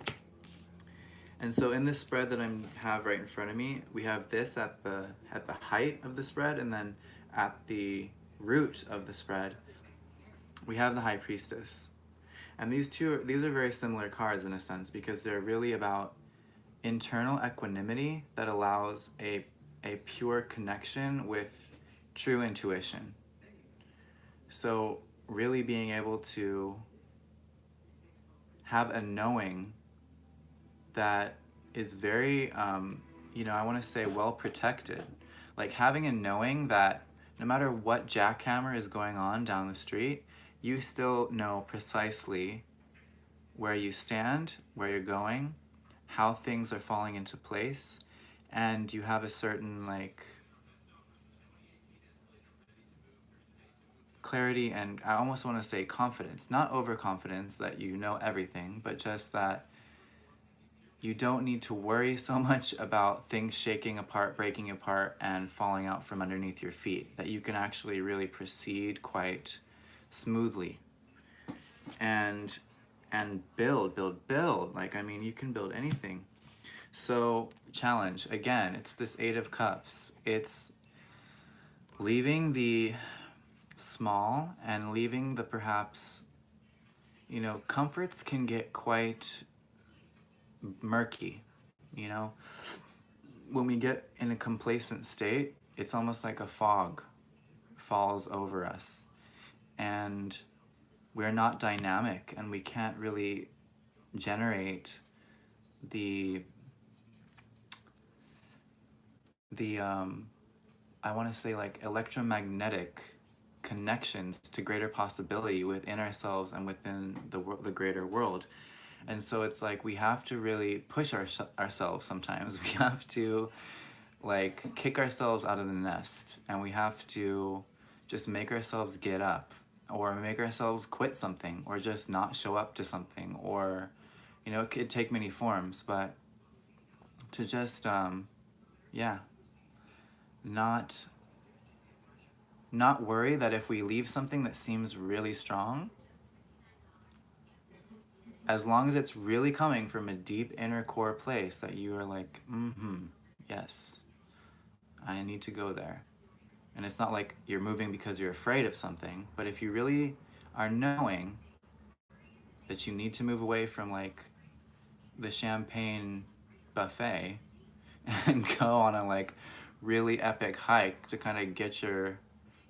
And so in this spread that I have right in front of me, we have this at the height of the spread, and then at the root of the spread, we have the High Priestess. And these are very similar cards in a sense because they're really about internal equanimity that allows a pure connection with true intuition. So really being able to have a knowing that is very, you know, I want to say well protected. Like having a knowing that no matter what jackhammer is going on down the street, you still know precisely where you stand, where you're going, how things are falling into place, and you have a certain like clarity and I almost want to say confidence, not overconfidence that you know everything, but just that you don't need to worry so much about things shaking apart, breaking apart, and falling out from underneath your feet, that you can actually really proceed quite smoothly and build. Like, I mean, you can build anything. So, challenge, again, it's this Eight of Cups. It's leaving the small and leaving the perhaps, you know, comforts can get quite murky, you know? When we get in a complacent state, it's almost like a fog falls over us. And we're not dynamic and we can't really generate the I want to say like electromagnetic connections to greater possibility within ourselves and within the greater world. And so it's like we have to really push ourselves sometimes. We have to like kick ourselves out of the nest and we have to just make ourselves get up or make ourselves quit something or just not show up to something or, you know, it could take many forms, but to just, yeah, not worry that if we leave something that seems really strong, as long as it's really coming from a deep inner core place that you are like, yes, I need to go there. And it's not like you're moving because you're afraid of something, but if you really are knowing that you need to move away from like the champagne buffet and go on a like really epic hike to kind of get your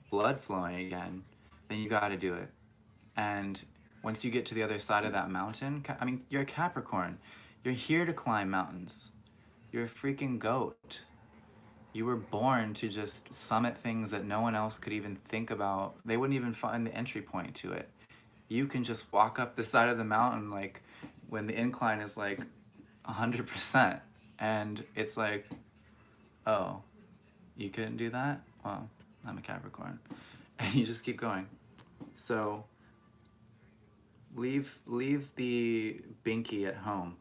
blood flowing again, then you got to do it. And once you get to the other side of that mountain, I mean, you're a Capricorn. You're here to climb mountains. You're a freaking goat. You were born to just summit things that no one else could even think about. They wouldn't even find the entry point to it. You can just walk up the side of the mountain like when the incline is like 100%. And it's like, oh, you couldn't do that? Well, I'm a Capricorn. And you just keep going. So leave the binky at home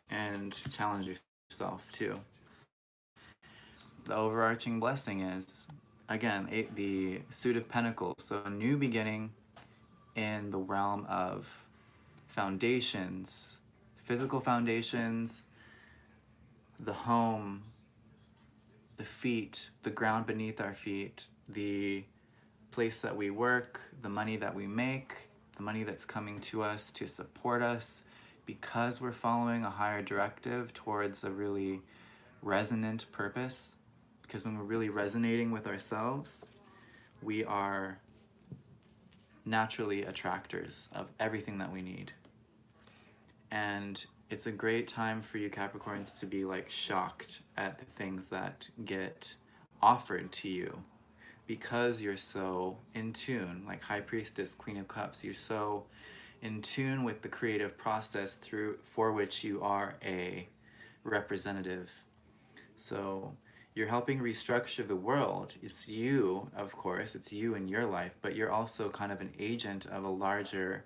and challenge yourself too. The overarching blessing is, again, the Suit of Pentacles. So a new beginning in the realm of foundations, physical foundations, the home, the feet, the ground beneath our feet, the place that we work, the money that we make, the money that's coming to us to support us, because we're following a higher directive towards a really resonant purpose. Because when we're really resonating with ourselves, we are naturally attractors of everything that we need. And it's a great time for you Capricorns to be like shocked at the things that get offered to you, because you're so in tune, like High Priestess, Queen of Cups, you're so in tune with the creative process for which you are a representative. So you're helping restructure the world. It's you, of course, it's you in your life, but you're also kind of an agent of a larger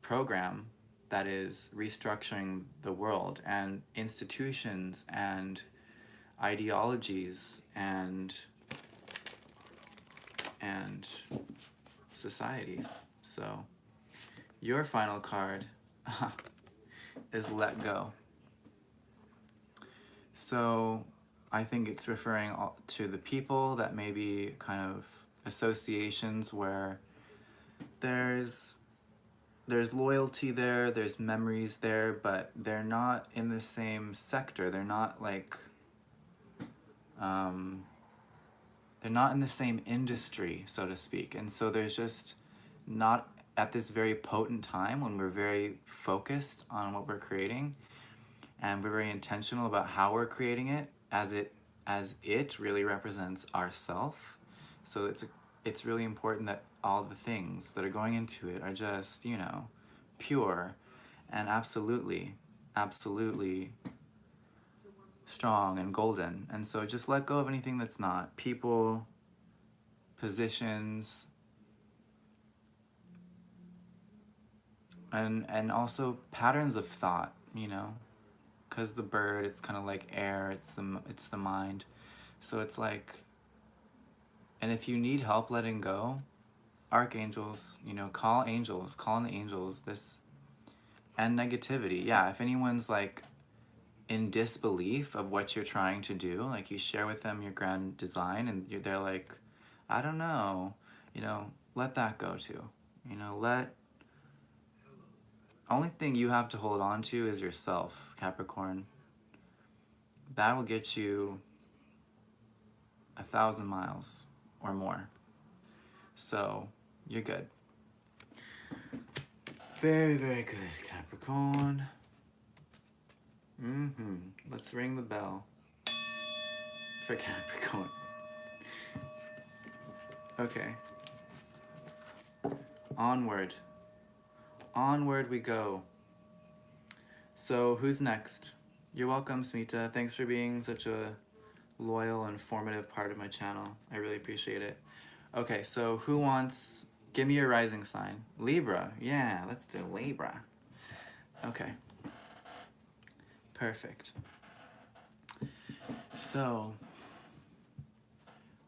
program that is restructuring the world and institutions and ideologies and societies. So your final card is Let Go. So I think it's referring to the people that may be kind of associations where there's loyalty there, there's memories there, but they're not in the same sector. They're not like they're not in the same industry, so to speak. And so there's just not, at this very potent time when we're very focused on what we're creating and we're very intentional about how we're creating it, as it really represents ourself. So it's really important that all the things that are going into it are just, pure and absolutely strong and golden. And so just let go of anything that's not. People, positions, and also patterns of thought, because the bird, it's kind of like air, it's the mind. So it's like, and if you need help letting go, archangels, call angels, call on the angels, and negativity. Yeah, if anyone's like in disbelief of what you're trying to do, like you share with them your grand design and they're like, I don't know, let that go too. Only thing you have to hold on to is yourself, Capricorn. That will get you 1,000 miles or more. So you're good. Very, very good, Capricorn. Let's ring the bell for Capricorn. Okay. Onward. Onward we go. So who's next? You're welcome, Smita. Thanks for being such a loyal and formative part of my channel. I really appreciate it. Okay, so who wants... Give me your rising sign. Libra. Yeah, let's do Libra. Okay. Perfect. So,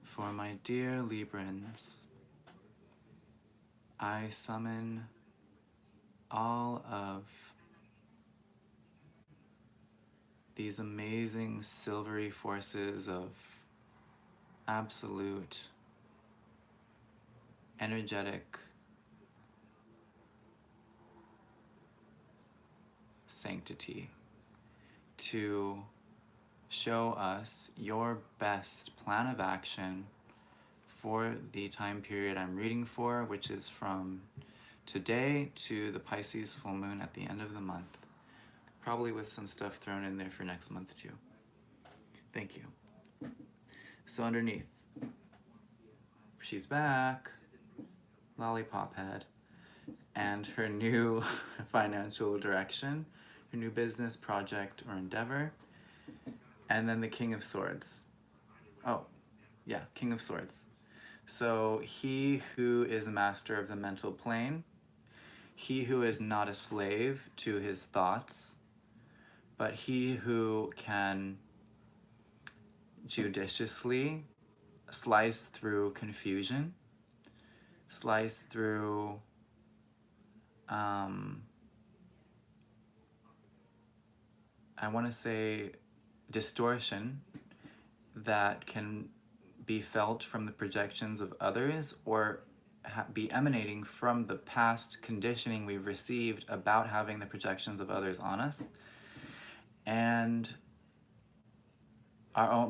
for my dear Librans, I summon all of these amazing silvery forces of absolute energetic sanctity to show us your best plan of action for the time period I'm reading for, which is from today to the Pisces full moon at the end of the month. Probably with some stuff thrown in there for next month too. Thank you. So underneath, she's back, lollipop head, and her new financial direction, her new business project or endeavor, and then the King of Swords. Oh, yeah, King of Swords. So he who is a master of the mental plane, he who is not a slave to his thoughts, but he who can judiciously slice through confusion, slice through I want to say distortion that can be felt from the projections of others or be emanating from the past conditioning we've received about having the projections of others on us, and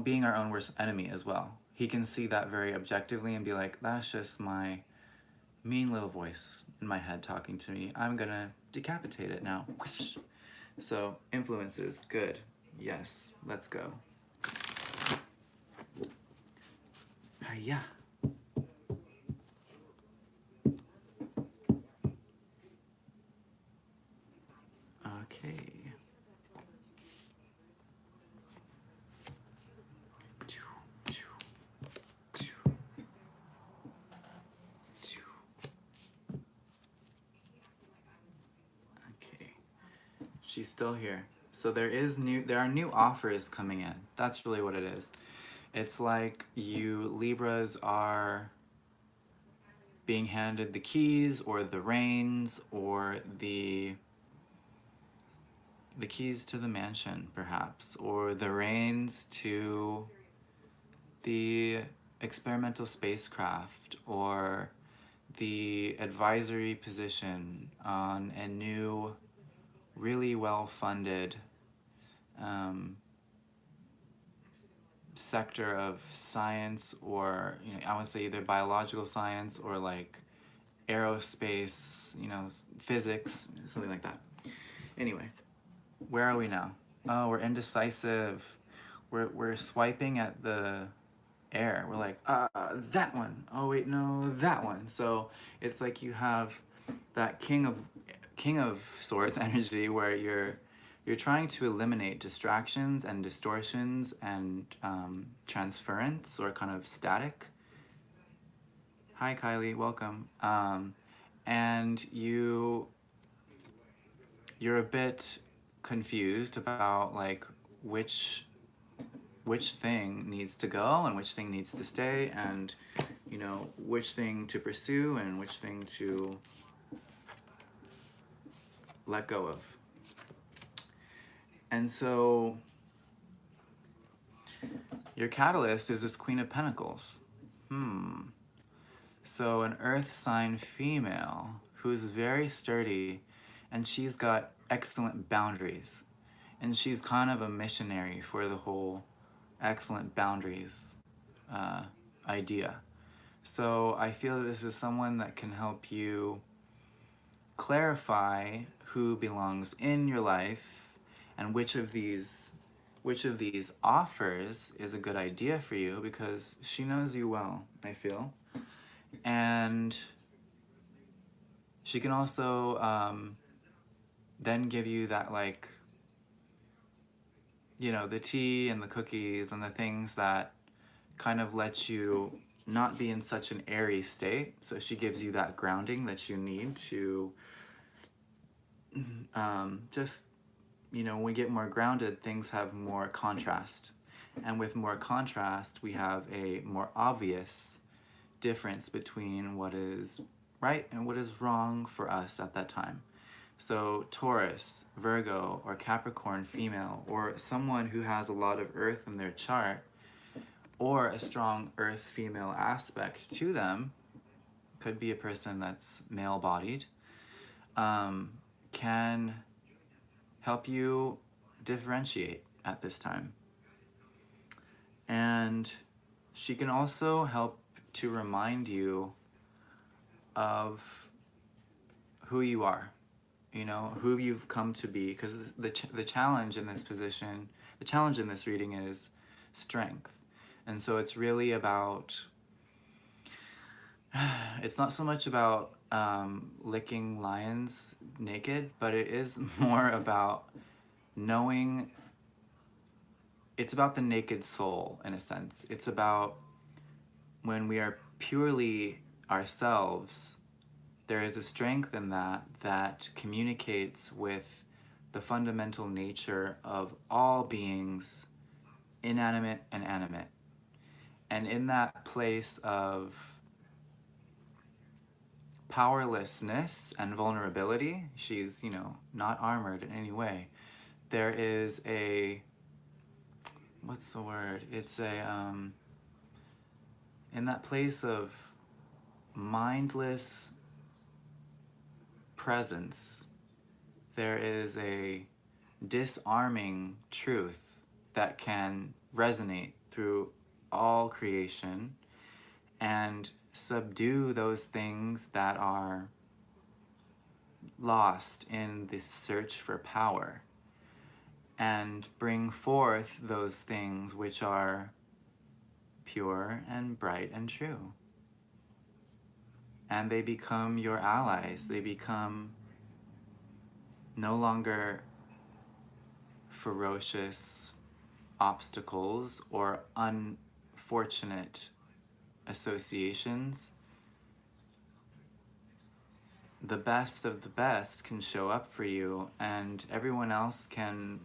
being our own worst enemy as well. He can see that very objectively and be like, that's just my mean little voice in my head talking to me. I'm gonna decapitate it now. Whoosh. So influences, good. Yes, let's go. Yeah. Okay. Okay. She's still here. So there are new offers coming in. That's really what it is. It's like you Libras are being handed the keys or the reins or the keys to the mansion, perhaps, or the reins to the experimental spacecraft, or the advisory position on a new, really well-funded sector of science, or I would say either biological science or like aerospace, physics, something like that. Anyway, where are we now? Oh, we're indecisive. We're swiping at the air. We're like, that one. Oh wait, no, that one. So it's like you have that king of swords energy where you're trying to eliminate distractions and distortions and transference or kind of static. Hi Kylie, welcome. And you're a bit confused about like which thing needs to go and which thing needs to stay, and which thing to pursue and which thing to let go of. And so your catalyst is this Queen of Pentacles. So an earth sign female who's very sturdy, and she's got excellent boundaries, and she's kind of a missionary for the whole excellent boundaries idea. So I feel that this is someone that can help you clarify who belongs in your life and which of these offers is a good idea for you, because she knows you well, I feel. And she can also then give you that, like, the tea and the cookies and the things that kind of let you not be in such an airy state. So she gives you that grounding that you need to just, when we get more grounded, things have more contrast. And with more contrast, we have a more obvious difference between what is right and what is wrong for us at that time. So Taurus, Virgo, or Capricorn female, or someone who has a lot of earth in their chart, or a strong earth female aspect to them, could be a person that's male-bodied, can help you differentiate at this time. And she can also help to remind you of who you are, who you've come to be, because the challenge in this position, the challenge in this reading is strength. And so it's really about, it's not so much about licking lions naked, but it is more about knowing, it's about the naked soul in a sense. It's about when we are purely ourselves, there is a strength in that communicates with the fundamental nature of all beings, inanimate and animate. And in that place of powerlessness and vulnerability, she's, not armored in any way. There is a, what's the word? It's a, in that place of mindless presence, there is a disarming truth that can resonate through all creation and subdue those things that are lost in the search for power, and bring forth those things which are pure and bright and true. And they become your allies. They become no longer ferocious obstacles or unfortunate associations. The best of the best can show up for you, and everyone else can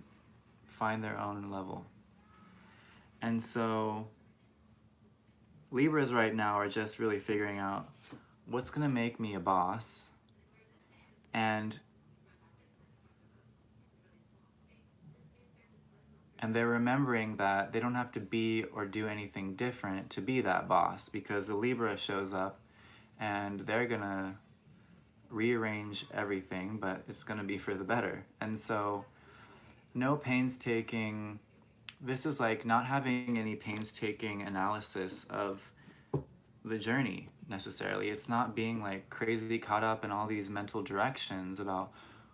find their own level. And so Libras right now are just really figuring out what's going to make me a boss, and they're remembering that they don't have to be or do anything different to be that boss, because the Libra shows up and they're going to rearrange everything, but it's going to be for the better. And so no painstaking, this is like not having any painstaking analysis of the journey necessarily. It's not being like crazy caught up in all these mental directions about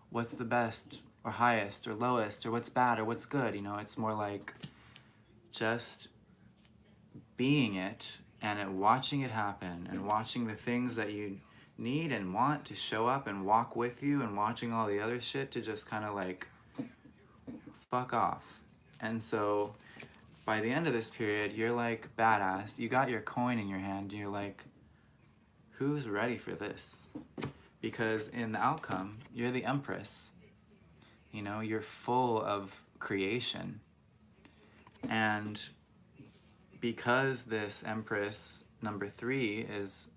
what's the best or highest or lowest or what's bad or what's good. You know, it's more like just being it and watching it happen, and watching the things that you need and want to show up and walk with you, and watching all the other shit to just kind of like fuck off. And so by the end of this period, you're like badass. You got your coin in your hand. You're like, who's ready for this? Because in the outcome, you're the Empress. You know, you're full of creation. And because this Empress number 3 is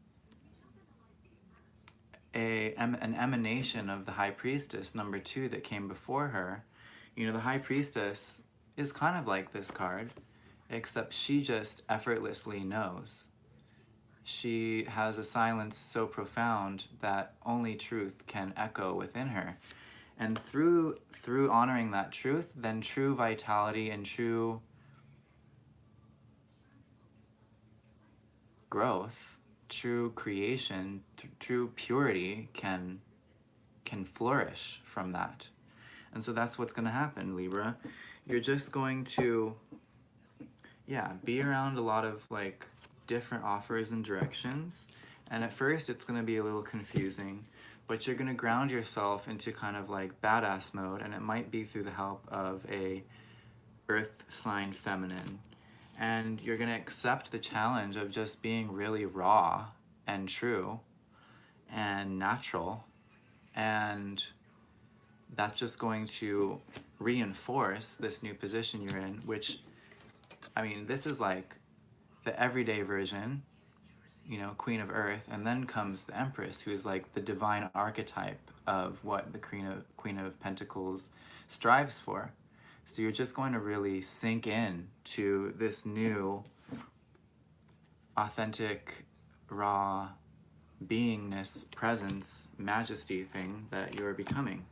an emanation of the High Priestess number 2 that came before her, you know, the High Priestess is kind of like this card, except she just effortlessly knows. She has a silence so profound that only truth can echo within her. And through honoring that truth, then true vitality and true growth, true creation, true purity can flourish from that. And so that's what's going to happen, Libra. You're just going to, be around a lot of like different offers and directions. And at first it's going to be a little confusing, but you're going to ground yourself into kind of like badass mode, and it might be through the help of a earth sign feminine. And you're going to accept the challenge of just being really raw and true and natural. And that's just going to reinforce this new position you're in, which, I mean, this is like the everyday version, you know, Queen of Earth, and then comes the Empress, who is like the divine archetype of what the Queen of Pentacles strives for. So you're just going to really sink in to this new, authentic, raw beingness, presence, majesty thing that you're becoming.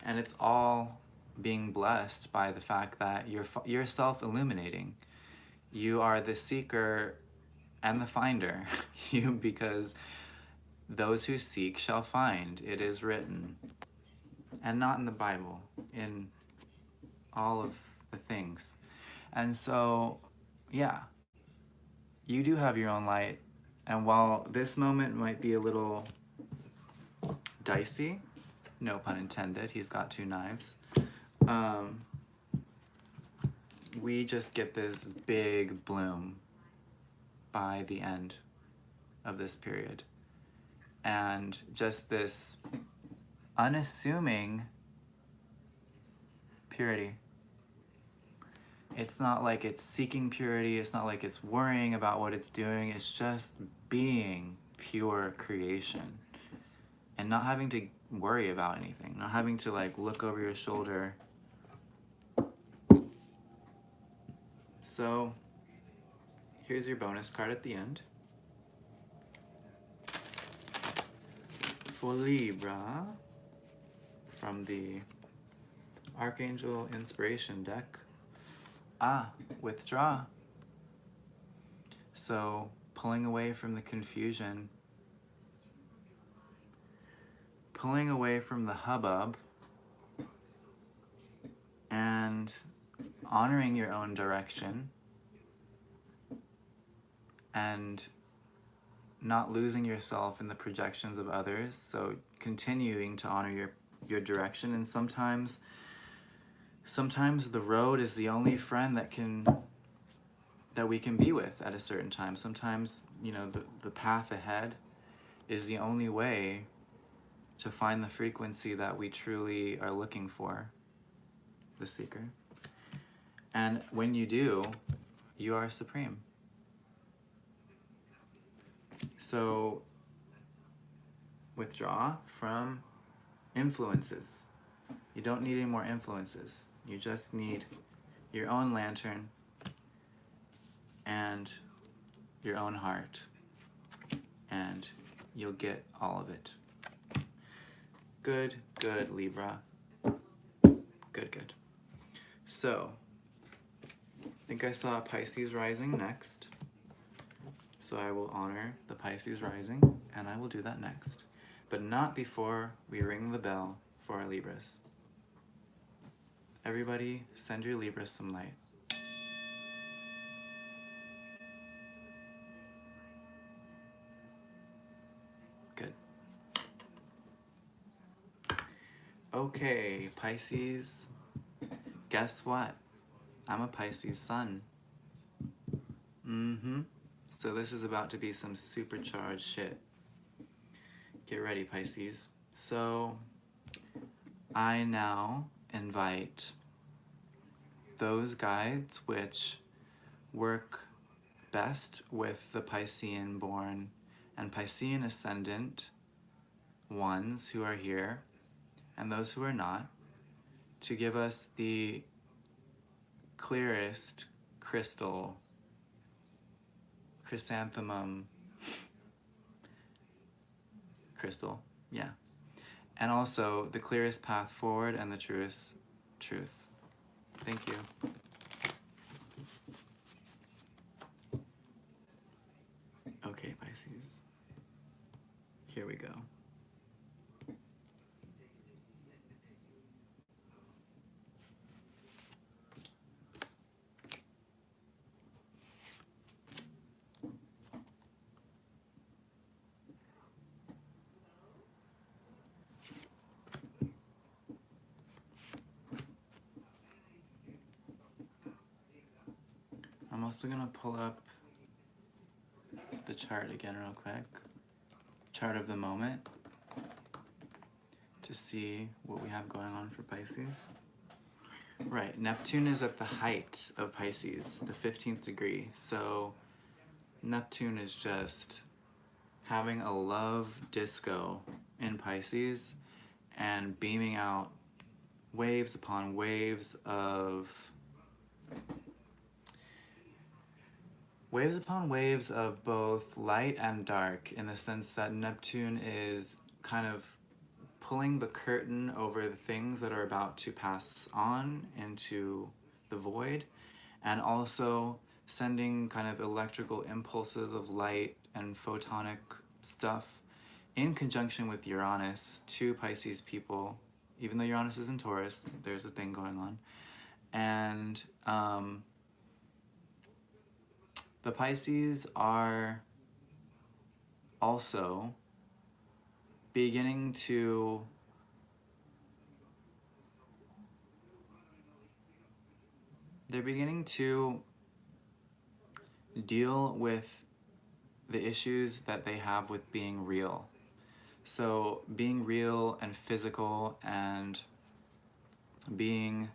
And it's all being blessed by the fact that you're self-illuminating. You are the seeker and the finder. Because those who seek shall find, it is written. And not in the Bible, in all of the things. And so, you do have your own light. And while this moment might be a little dicey, no pun intended, he's got 2 knives, we just get this big bloom by the end of this period. And just this unassuming purity. It's not like it's seeking purity, it's not like it's worrying about what it's doing, it's just being pure creation. And not having to worry about anything, not having to like look over your shoulder. So here's your bonus card at the end. For Libra, from the Archangel Inspiration deck. Withdraw. So, pulling away from the confusion, pulling away from the hubbub, and honoring your own direction, and not losing yourself in the projections of others. So continuing to honor your direction. And sometimes the road is the only friend that we can be with at a certain time. Sometimes, you know, the path ahead is the only way to find the frequency that we truly are looking for, the seeker. And when you do, you are supreme. So withdraw from influences. You don't need any more influences. You just need your own lantern and your own heart, and you'll get all of it. Good, Libra. Good. So, I think I saw Pisces rising next. So I will honor the Pisces rising, and I will do that next. But not before we ring the bell for our Libras. Everybody, send your Libras some light. Good. Okay, Pisces, guess what? I'm a Pisces sun. So this is about to be some supercharged shit. Get ready, Pisces. So I now invite those guides which work best with the Piscean born and Piscean ascendant ones who are here and those who are not, to give us the clearest crystal, chrysanthemum crystal, yeah. And also the clearest path forward and the truest truth. Thank you. Okay, Pisces. Here we go. I'm also gonna pull up the chart again real quick. Chart of the moment, to see what we have going on for Pisces. Right, Neptune is at the height of Pisces, the 15th degree. So Neptune is just having a love disco in Pisces and beaming out waves upon waves of both light and dark, in the sense that Neptune is kind of pulling the curtain over the things that are about to pass on into the void, and also sending kind of electrical impulses of light and photonic stuff in conjunction with Uranus to Pisces people. Even though Uranus is in Taurus, there's a thing going on. And the Pisces are also beginning to deal with the issues that they have with being real. So being real and physical and being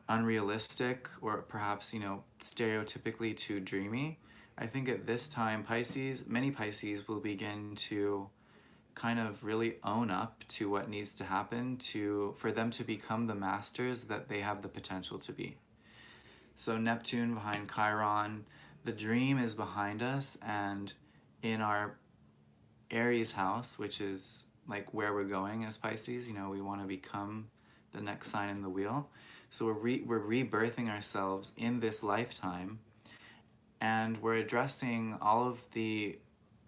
unrealistic, or perhaps, you know, stereotypically too dreamy. I think at this time, many Pisces will begin to kind of really own up to what needs to happen for them to become the masters that they have the potential to be. So Neptune behind Chiron, the dream is behind us, and in our Aries house, which is like where we're going as Pisces, you know, we want to become the next sign in the wheel. So we're rebirthing ourselves in this lifetime, and we're addressing all of the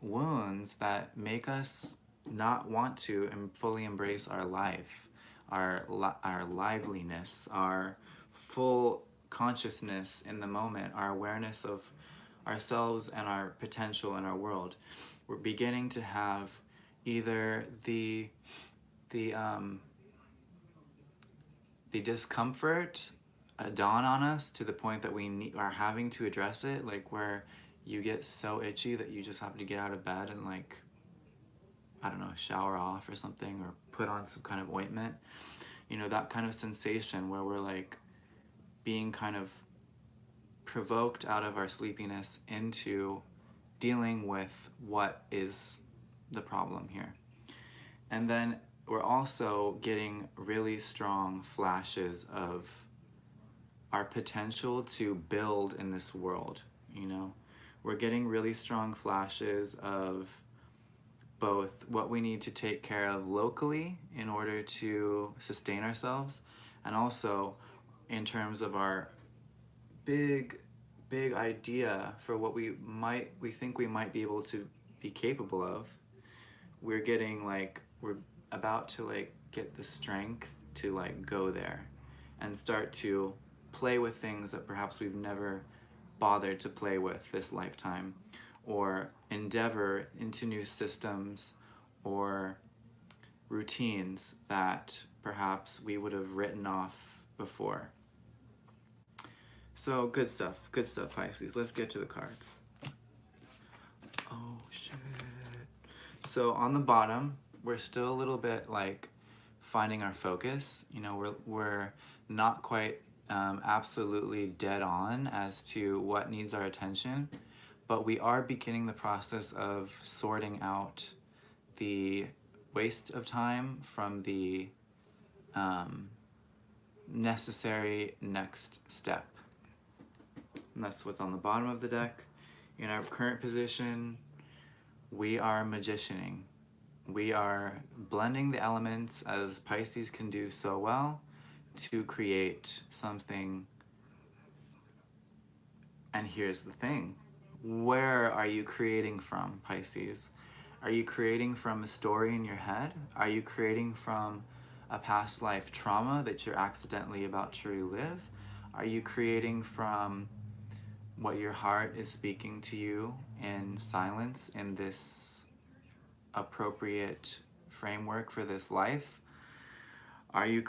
wounds that make us not want to fully embrace our life, our liveliness, our full consciousness in the moment, our awareness of ourselves and our potential in our world. We're beginning to have either the discomfort dawn on us to the point that we are having to address it, like where you get so itchy that you just have to get out of bed and, like, I don't know, shower off or something, or put on some kind of ointment. You know, that kind of sensation where we're like being kind of provoked out of our sleepiness into dealing with what is the problem here. And then we're also getting really strong flashes of our potential to build in this world, you know. We're getting really strong flashes of both what we need to take care of locally in order to sustain ourselves, and also in terms of our big idea for what we think we might be able to be capable of. We're getting like, we're about to like get the strength to like go there and start to play with things that perhaps we've never bothered to play with this lifetime, or endeavor into new systems or routines that perhaps we would have written off before. So good stuff, Pisces. Let's get to the cards. Oh shit. So on the bottom, we're still a little bit like finding our focus. You know, we're not quite absolutely dead on as to what needs our attention, but we are beginning the process of sorting out the waste of time from the necessary next step. And that's what's on the bottom of the deck. In our current position, we are magicianing. We are blending the elements as Pisces can do so well to create something. And here's the thing. Where are you creating from, Pisces? Are you creating from a story in your head? Are you creating from a past life trauma that you're accidentally about to relive? Are you creating from what your heart is speaking to you in silence in this appropriate framework for this life? Are you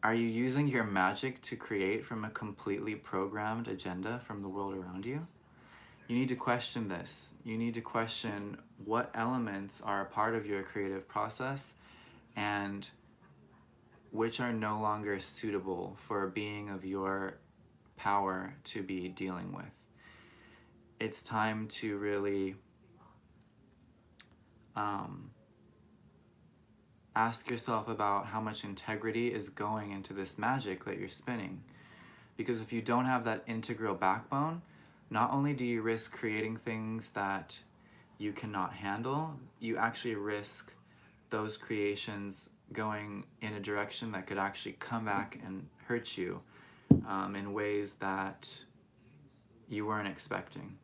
using your magic to create from a completely programmed agenda from the world around you? You need to question this. You need to question what elements are a part of your creative process and which are no longer suitable for a being of your power to be dealing with. It's time to really ask yourself about how much integrity is going into this magic that you're spinning. Because if you don't have that integral backbone, not only do you risk creating things that you cannot handle, you actually risk those creations going in a direction that could actually come back and hurt you in ways that you weren't expecting.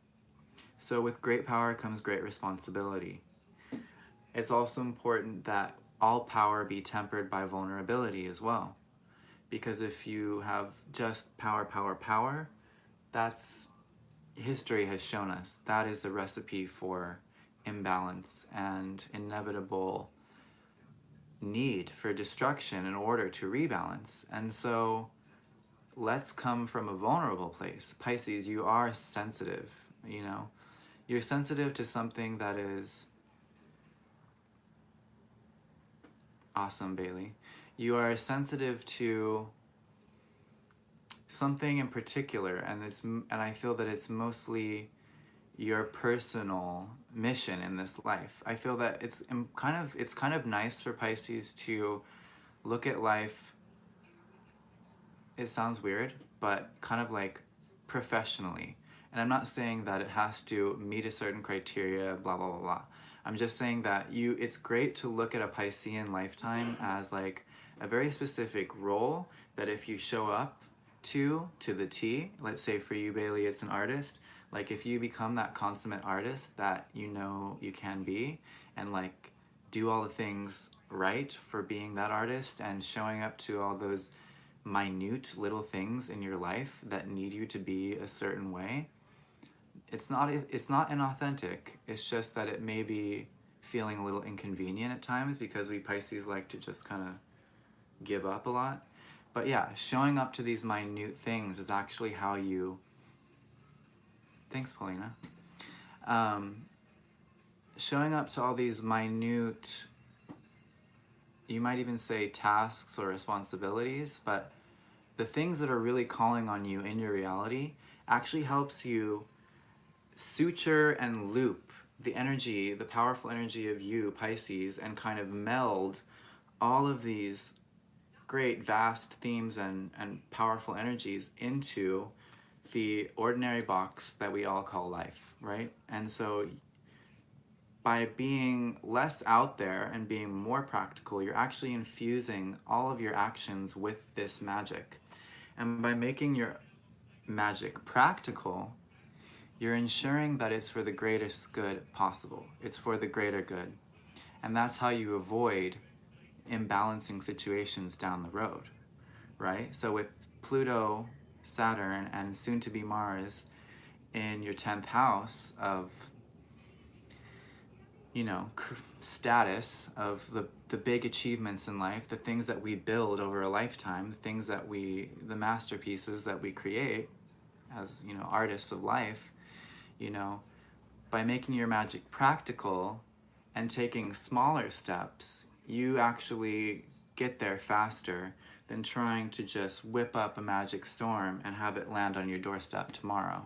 So with great power comes great responsibility. It's also important that all power be tempered by vulnerability as well. Because if you have just power, that's, history has shown us, that is the recipe for imbalance and inevitable need for destruction in order to rebalance. And so let's come from a vulnerable place. Pisces, you are sensitive, you know. You're sensitive to something that is awesome, Bailey. You are sensitive to something in particular, and I feel that it's mostly your personal mission in this life. I feel that it's kind of nice for Pisces to look at life, it sounds weird, but kind of like professionally. And I'm not saying that it has to meet a certain criteria, blah, blah, blah, blah. I'm just saying that it's great to look at a Piscean lifetime as like a very specific role that if you show up to the T, let's say for you, Bailey, it's an artist. Like if you become that consummate artist that you know you can be, and like do all the things right for being that artist and showing up to all those minute little things in your life that need you to be a certain way, it's not inauthentic. It's just that it may be feeling a little inconvenient at times because we Pisces like to just kind of give up a lot. But yeah, showing up to these minute things is actually how you... Thanks, Paulina. Showing up to all these minute, you might even say tasks or responsibilities, but the things that are really calling on you in your reality actually helps you suture and loop the energy, the powerful energy of you, Pisces, and kind of meld all of these great vast themes and powerful energies into the ordinary box that we all call life, right? And so by being less out there and being more practical, you're actually infusing all of your actions with this magic. And by making your magic practical, you're ensuring that it's for the greatest good possible. It's for the greater good. And that's how you avoid imbalancing situations down the road, right? So with Pluto, Saturn, and soon to be Mars in your 10th house of, you know, status of the big achievements in life, the things that we build over a lifetime, the masterpieces that we create as, you know, artists of life, you know, by making your magic practical and taking smaller steps, you actually get there faster than trying to just whip up a magic storm and have it land on your doorstep tomorrow.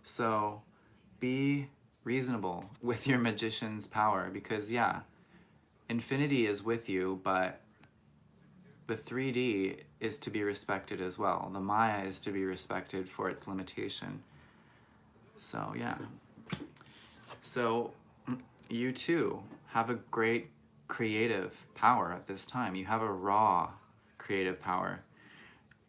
So be reasonable with your magician's power, because yeah, infinity is with you, but the 3D is to be respected as well. The Maya is to be respected for its limitation. So yeah. So you too have a great creative power at this time. You have a raw creative power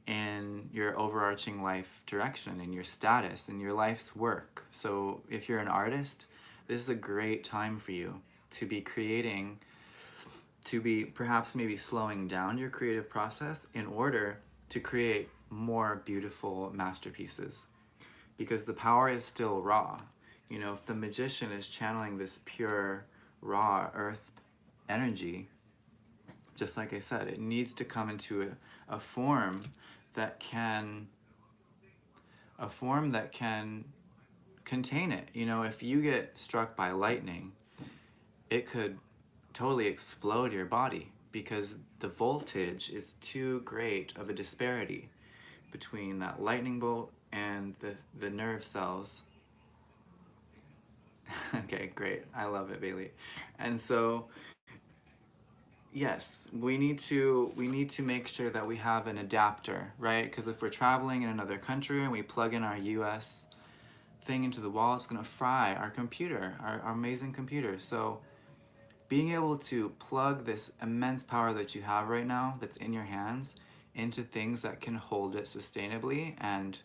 in your overarching life direction, in your status, in your life's work. So if you're an artist, this is a great time for you to be creating, to be perhaps maybe slowing down your creative process in order to create more beautiful masterpieces, because the power is still raw. You know, if the magician is channeling this pure, raw earth energy, just like I said, it needs to come into a form that can contain it. You know, if you get struck by lightning, it could totally explode your body because the voltage is too great of a disparity between that lightning bolt and the nerve cells. Okay, great. I love it, Bailey. And so yes, we need to make sure that we have an adapter, right? Because if we're traveling in another country and we plug in our US thing into the wall, it's gonna fry our computer, our amazing computer. So being able to plug this immense power that you have right now that's in your hands into things that can hold it sustainably and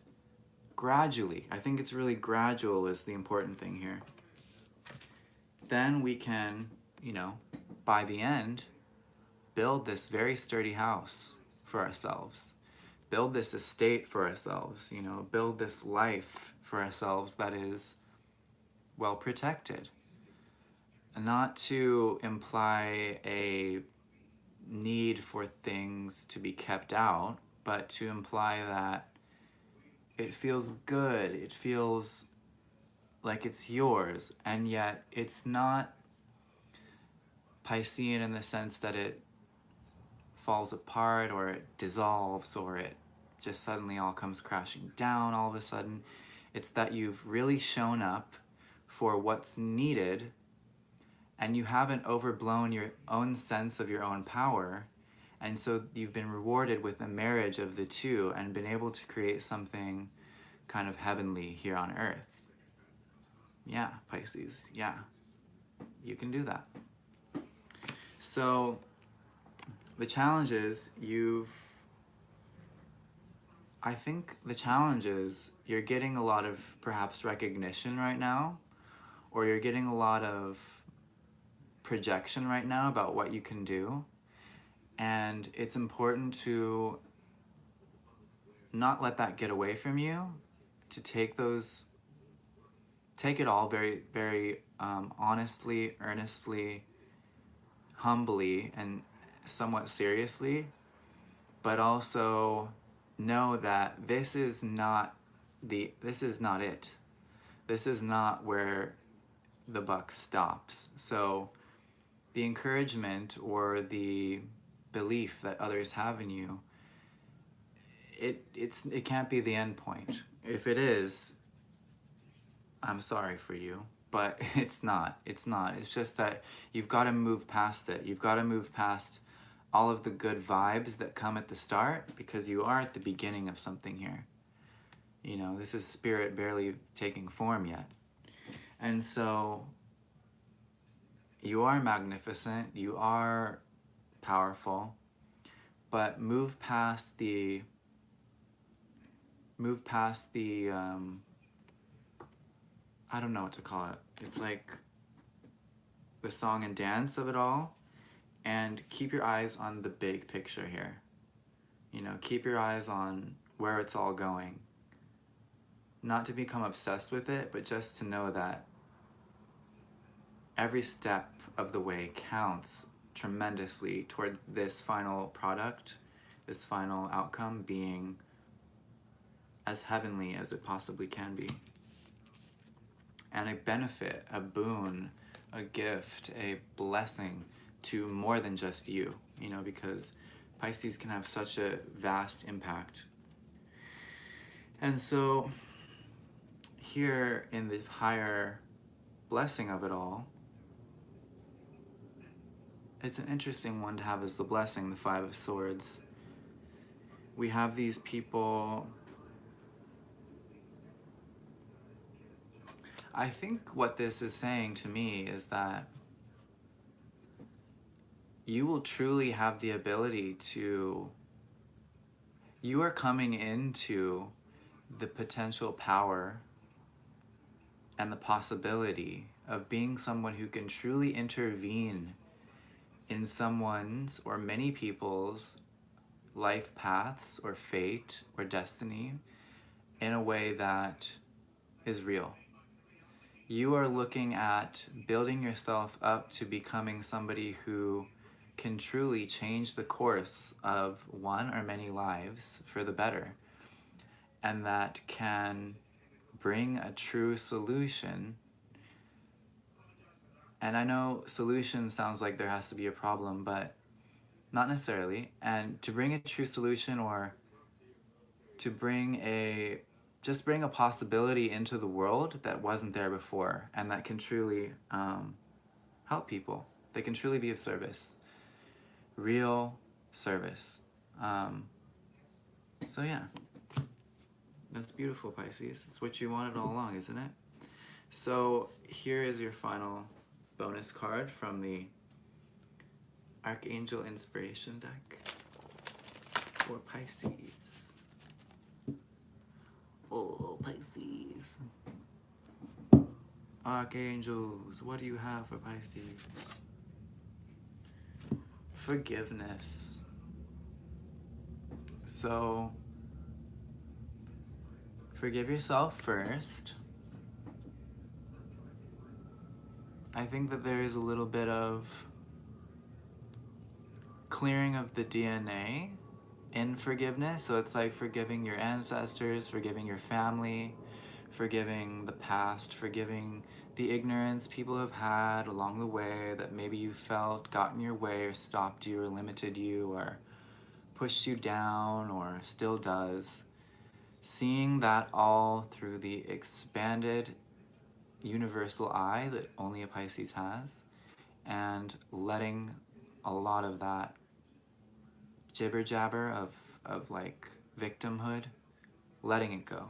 gradually, I think it's really gradual is the important thing here. Then we can, you know, by the end, build this very sturdy house for ourselves, build this estate for ourselves, you know, build this life for ourselves that is well protected. Not to imply a need for things to be kept out, but to imply that it feels good, it feels like it's yours, and yet it's not Piscean in the sense that it falls apart or it dissolves or it just suddenly all comes crashing down all of a sudden. It's that you've really shown up for what's needed and you haven't overblown your own sense of your own power, and so you've been rewarded with a marriage of the two and been able to create something kind of heavenly here on earth. Yeah, Pisces, yeah, you can do that. So the challenge is I think the challenge is you're getting a lot of perhaps recognition right now, or you're getting a lot of projection right now about what you can do. And it's important to not let that get away from you, to take it all very, very honestly, earnestly, humbly, and somewhat seriously, but also know that this is not it. This is not where the buck stops. So the encouragement or the belief that others have in you, it can't be the end point. If it is, I'm sorry for you, but it's not. It's not. It's just that you've got to move past it. You've got to move past all of the good vibes that come at the start, because you are at the beginning of something here. You know, this is spirit barely taking form yet. And so you are magnificent, you are powerful, but move past the I don't know what to call it. It's like the song and dance of it all, and keep your eyes on the big picture here. You know, keep your eyes on where it's all going. Not to become obsessed with it, but just to know that every step of the way counts tremendously toward this final product, this final outcome being as heavenly as it possibly can be. And a benefit, a boon, a gift, a blessing to more than just you, you know, because Pisces can have such a vast impact. And so here in the higher blessing of it all, it's an interesting one to have as the blessing, the Five of Swords. We have these people. I think what this is saying to me is that you will truly have the ability to, you are coming into the potential power and the possibility of being someone who can truly intervene in someone's or many people's life paths or fate or destiny in a way that is real. You are looking at building yourself up to becoming somebody who can truly change the course of one or many lives for the better, and that can bring a true solution. And I know solution sounds like there has to be a problem, but not necessarily. And to bring a true solution, or to bring a possibility into the world that wasn't there before, and that can truly help people. They can truly be of service, real service. So yeah, that's beautiful, Pisces. It's what you wanted all along, isn't it? So here is your final bonus card from the Archangel Inspiration deck for Pisces. Oh, Pisces. Archangels, what do you have for Pisces? Forgiveness. So, forgive yourself first. I think that there is a little bit of clearing of the DNA in forgiveness. So it's like forgiving your ancestors, forgiving your family, forgiving the past, forgiving the ignorance people have had along the way that maybe you felt got in your way or stopped you or limited you or pushed you down or still does. Seeing that all through the expanded universal eye that only a Pisces has, and letting a lot of that jibber jabber of like victimhood, letting it go.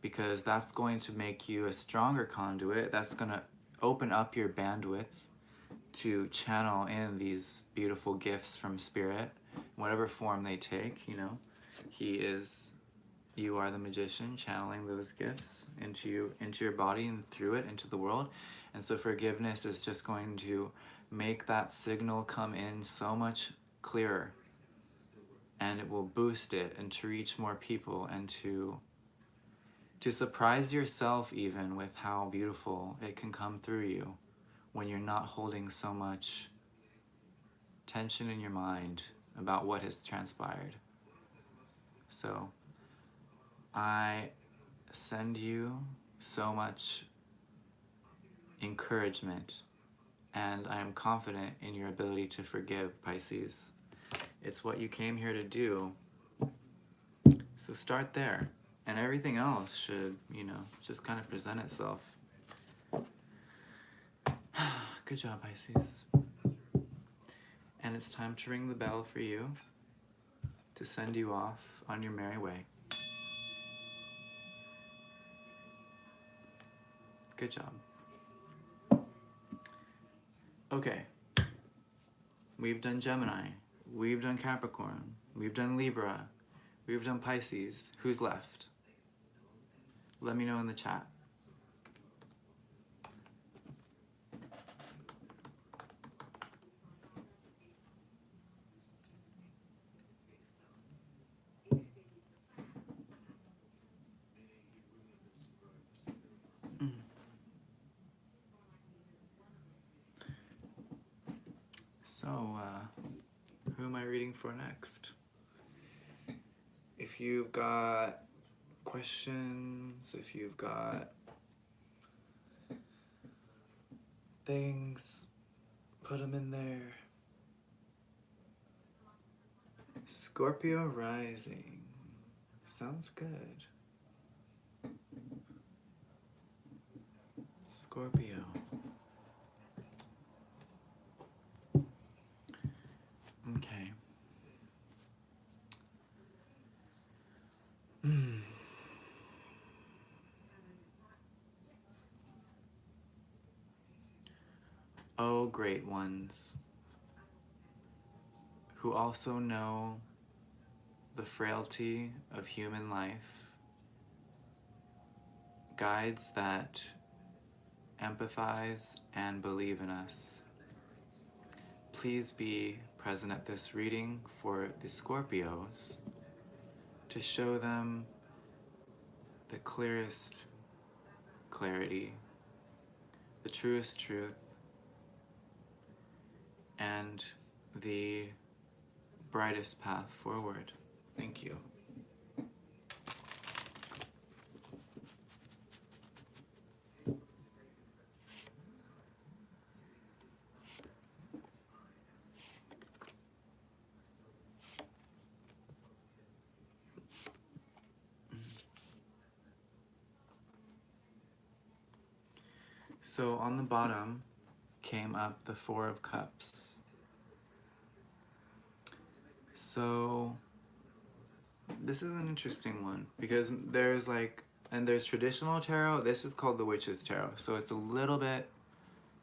because that's going to make you a stronger conduit. That's going to open up your bandwidth to channel in these beautiful gifts from Spirit, whatever form they take, you know. You are the magician channeling those gifts into your body and through it into the world. And so forgiveness is just going to make that signal come in so much clearer, and it will boost it and to reach more people and to surprise yourself even with how beautiful it can come through you when you're not holding so much tension in your mind about what has transpired. So I send you so much encouragement, and I am confident in your ability to forgive, Pisces. It's what you came here to do. So start there, and everything else should, you know, just kind of present itself. Good job, Pisces. And it's time to ring the bell for you to send you off on your merry way. Good job. Okay. We've done Gemini. We've done Capricorn. We've done Libra. We've done Pisces. Who's left? Let me know in the chat. So, who am I reading for next? If you've got questions, if you've got things, put them in there. Scorpio rising. Sounds good. Scorpio. Okay. Oh, great ones, who also know the frailty of human life, guides that empathize and believe in us. Please be present at this reading for the Scorpios to show them the clearest clarity, the truest truth, and the brightest path forward. Thank you. So on the bottom came up the Four of Cups. So this is an interesting one because there's traditional tarot. This is called the Witch's Tarot. So it's a little bit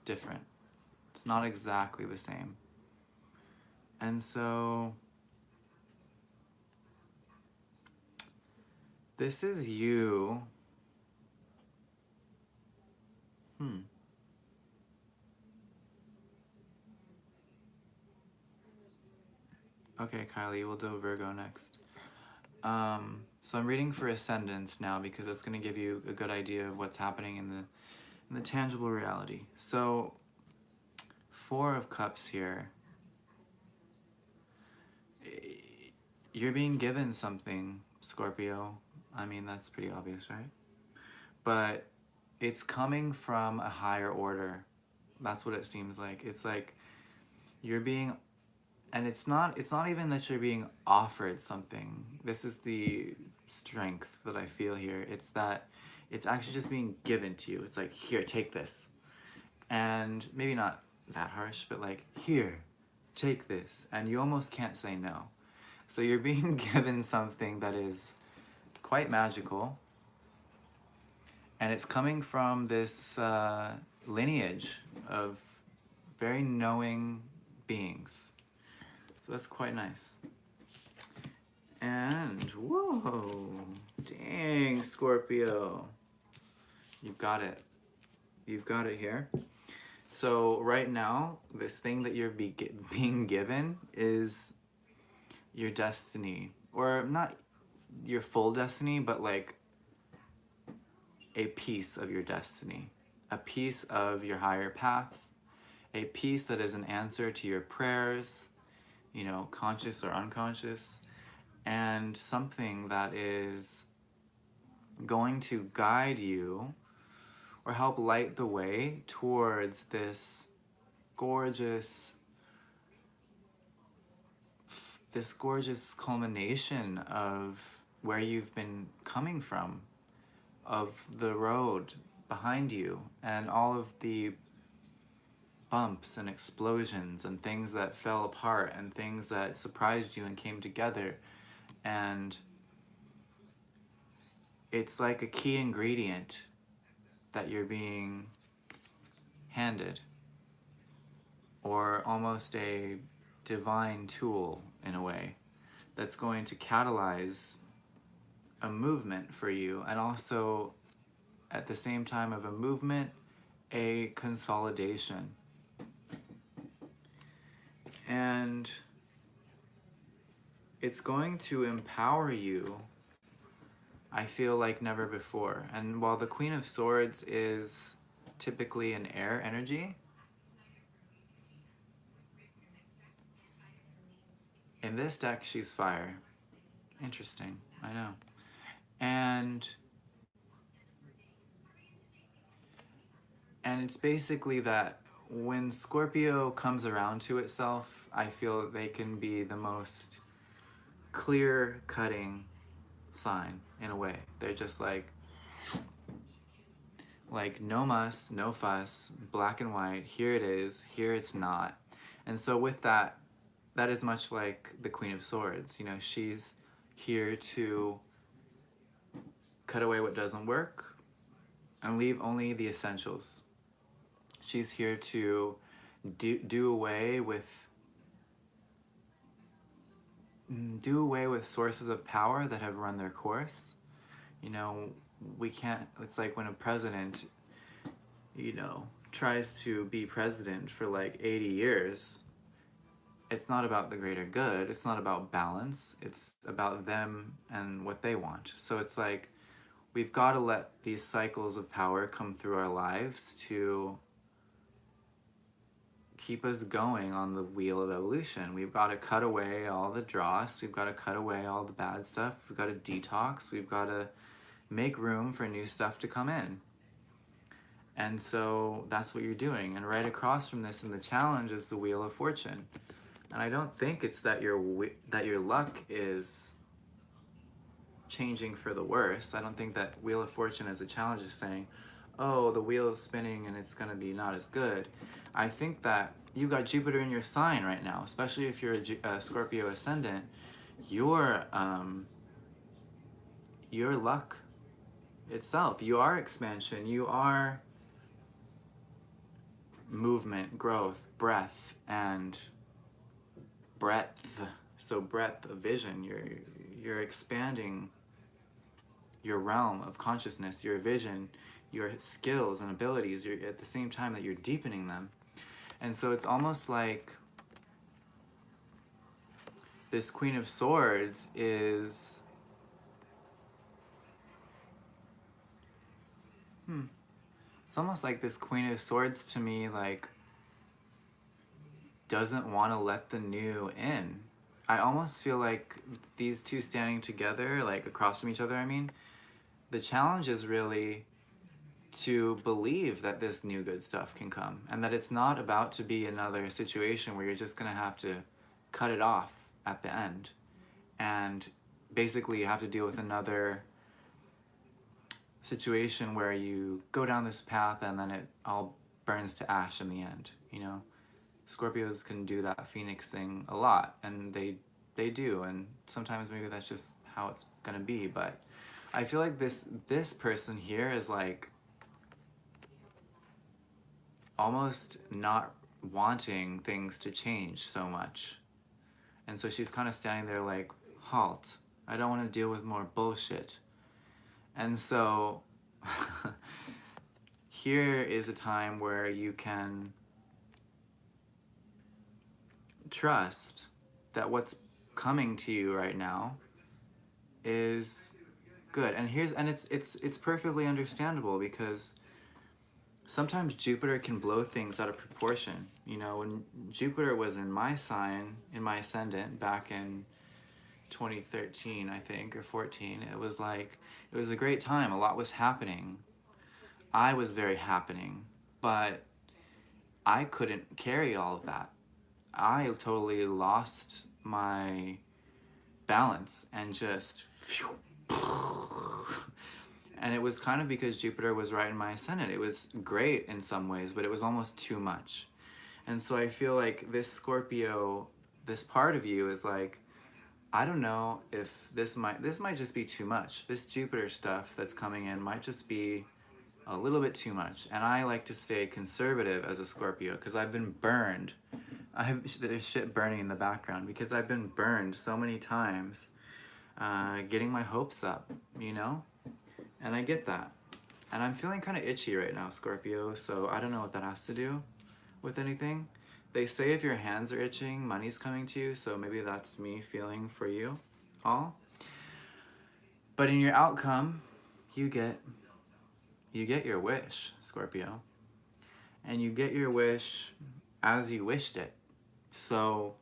different. It's not exactly the same. And so this is you. Okay, Kylie, we'll do Virgo next. So I'm reading for Ascendants now because that's going to give you a good idea of what's happening in the tangible reality. So, Four of Cups here. You're being given something, Scorpio. I mean, that's pretty obvious, right? But it's coming from a higher order. That's what it seems like. It's like you're being, and it's not even that you're being offered something. This is the strength that I feel here. It's that it's actually just being given to you. It's like, here, take this. And maybe not that harsh, but like, here, take this. And you almost can't say no. So you're being given something that is quite magical. And it's coming from this lineage of very knowing beings. So that's quite nice. And whoa, dang, Scorpio. You've got it. You've got it here. So right now, this thing that you're being given is your destiny. Or not your full destiny, but like a piece of your destiny. A piece of your higher path. A piece that is an answer to your prayers, you know, conscious or unconscious. And something that is going to guide you or help light the way towards this gorgeous culmination of where you've been coming from, of the road behind you and all of the bumps and explosions and things that fell apart and things that surprised you and came together. And it's like a key ingredient that you're being handed, or almost a divine tool in a way that's going to catalyze a movement for you, and also at the same time of a movement, a consolidation. And it's going to empower you, I feel like never before. And while the Queen of Swords is typically an air energy, in this deck she's fire. Interesting, I know. And it's basically that when Scorpio comes around to itself, I feel they can be the most clear cutting sign in a way. They're just like no muss, no fuss, black and white, here it is, here it's not. And so with that, that is much like the Queen of Swords. You know, she's here to cut away what doesn't work and leave only the essentials. She's here to do away with sources of power that have run their course. You know, we can't, it's like when a president, you know, tries to be president for like 80 years, it's not about the greater good, it's not about balance, it's about them and what they want. So it's like, we've got to let these cycles of power come through our lives to keep us going on the wheel of evolution. We've got to cut away all the dross, we've got to cut away all the bad stuff, we've got to detox, we've got to make room for new stuff to come in. And so that's what you're doing. And right across from this in the challenge is the Wheel of Fortune. And I don't think it's that your luck is changing for the worse. I don't think that Wheel of Fortune as a challenge is saying, oh, the wheel is spinning and it's going to be not as good. I think that you got Jupiter in your sign right now, especially if you're a Scorpio ascendant. Your luck itself, you are expansion, you are movement, growth, breath, and breadth. So breadth of vision, you're expanding your realm of consciousness, your vision, your skills and abilities, you're at the same time that you're deepening them. And so it's almost like this Queen of Swords is it's almost like this Queen of Swords to me like doesn't want to let the new in. I almost feel like these two standing together, like across from each other, I mean, the challenge is really to believe that this new good stuff can come, and that it's not about to be another situation where you're just going to have to cut it off at the end. And basically you have to deal with another situation where you go down this path and then it all burns to ash in the end, you know? Scorpios can do that Phoenix thing a lot, and they do, and sometimes maybe that's just how it's gonna be, but I feel like this person here is like almost not wanting things to change so much. And so she's kind of standing there like, halt. I don't want to deal with more bullshit. And so here is a time where you can trust that what's coming to you right now is good. And it's perfectly understandable because sometimes Jupiter can blow things out of proportion. You know, when Jupiter was in my sign, in my ascendant back in 2013, I think, or 14, it was a great time. A lot was happening. I was very happening, but I couldn't carry all of that. I totally lost my balance and just and it was kind of because Jupiter was right in my ascendant. It was great in some ways, but it was almost too much. And so I feel like this Scorpio, this part of you is like, I don't know if this might just be too much. This Jupiter stuff that's coming in might just be a little bit too much. And I like to stay conservative as a Scorpio because I've been burned. There's shit burning in the background because I've been burned so many times getting my hopes up, you know? And I get that. And I'm feeling kind of itchy right now, Scorpio, so I don't know what that has to do with anything. They say if your hands are itching, money's coming to you, so maybe that's me feeling for you all. But in your outcome, you get your wish, Scorpio. And you get your wish as you wished it. So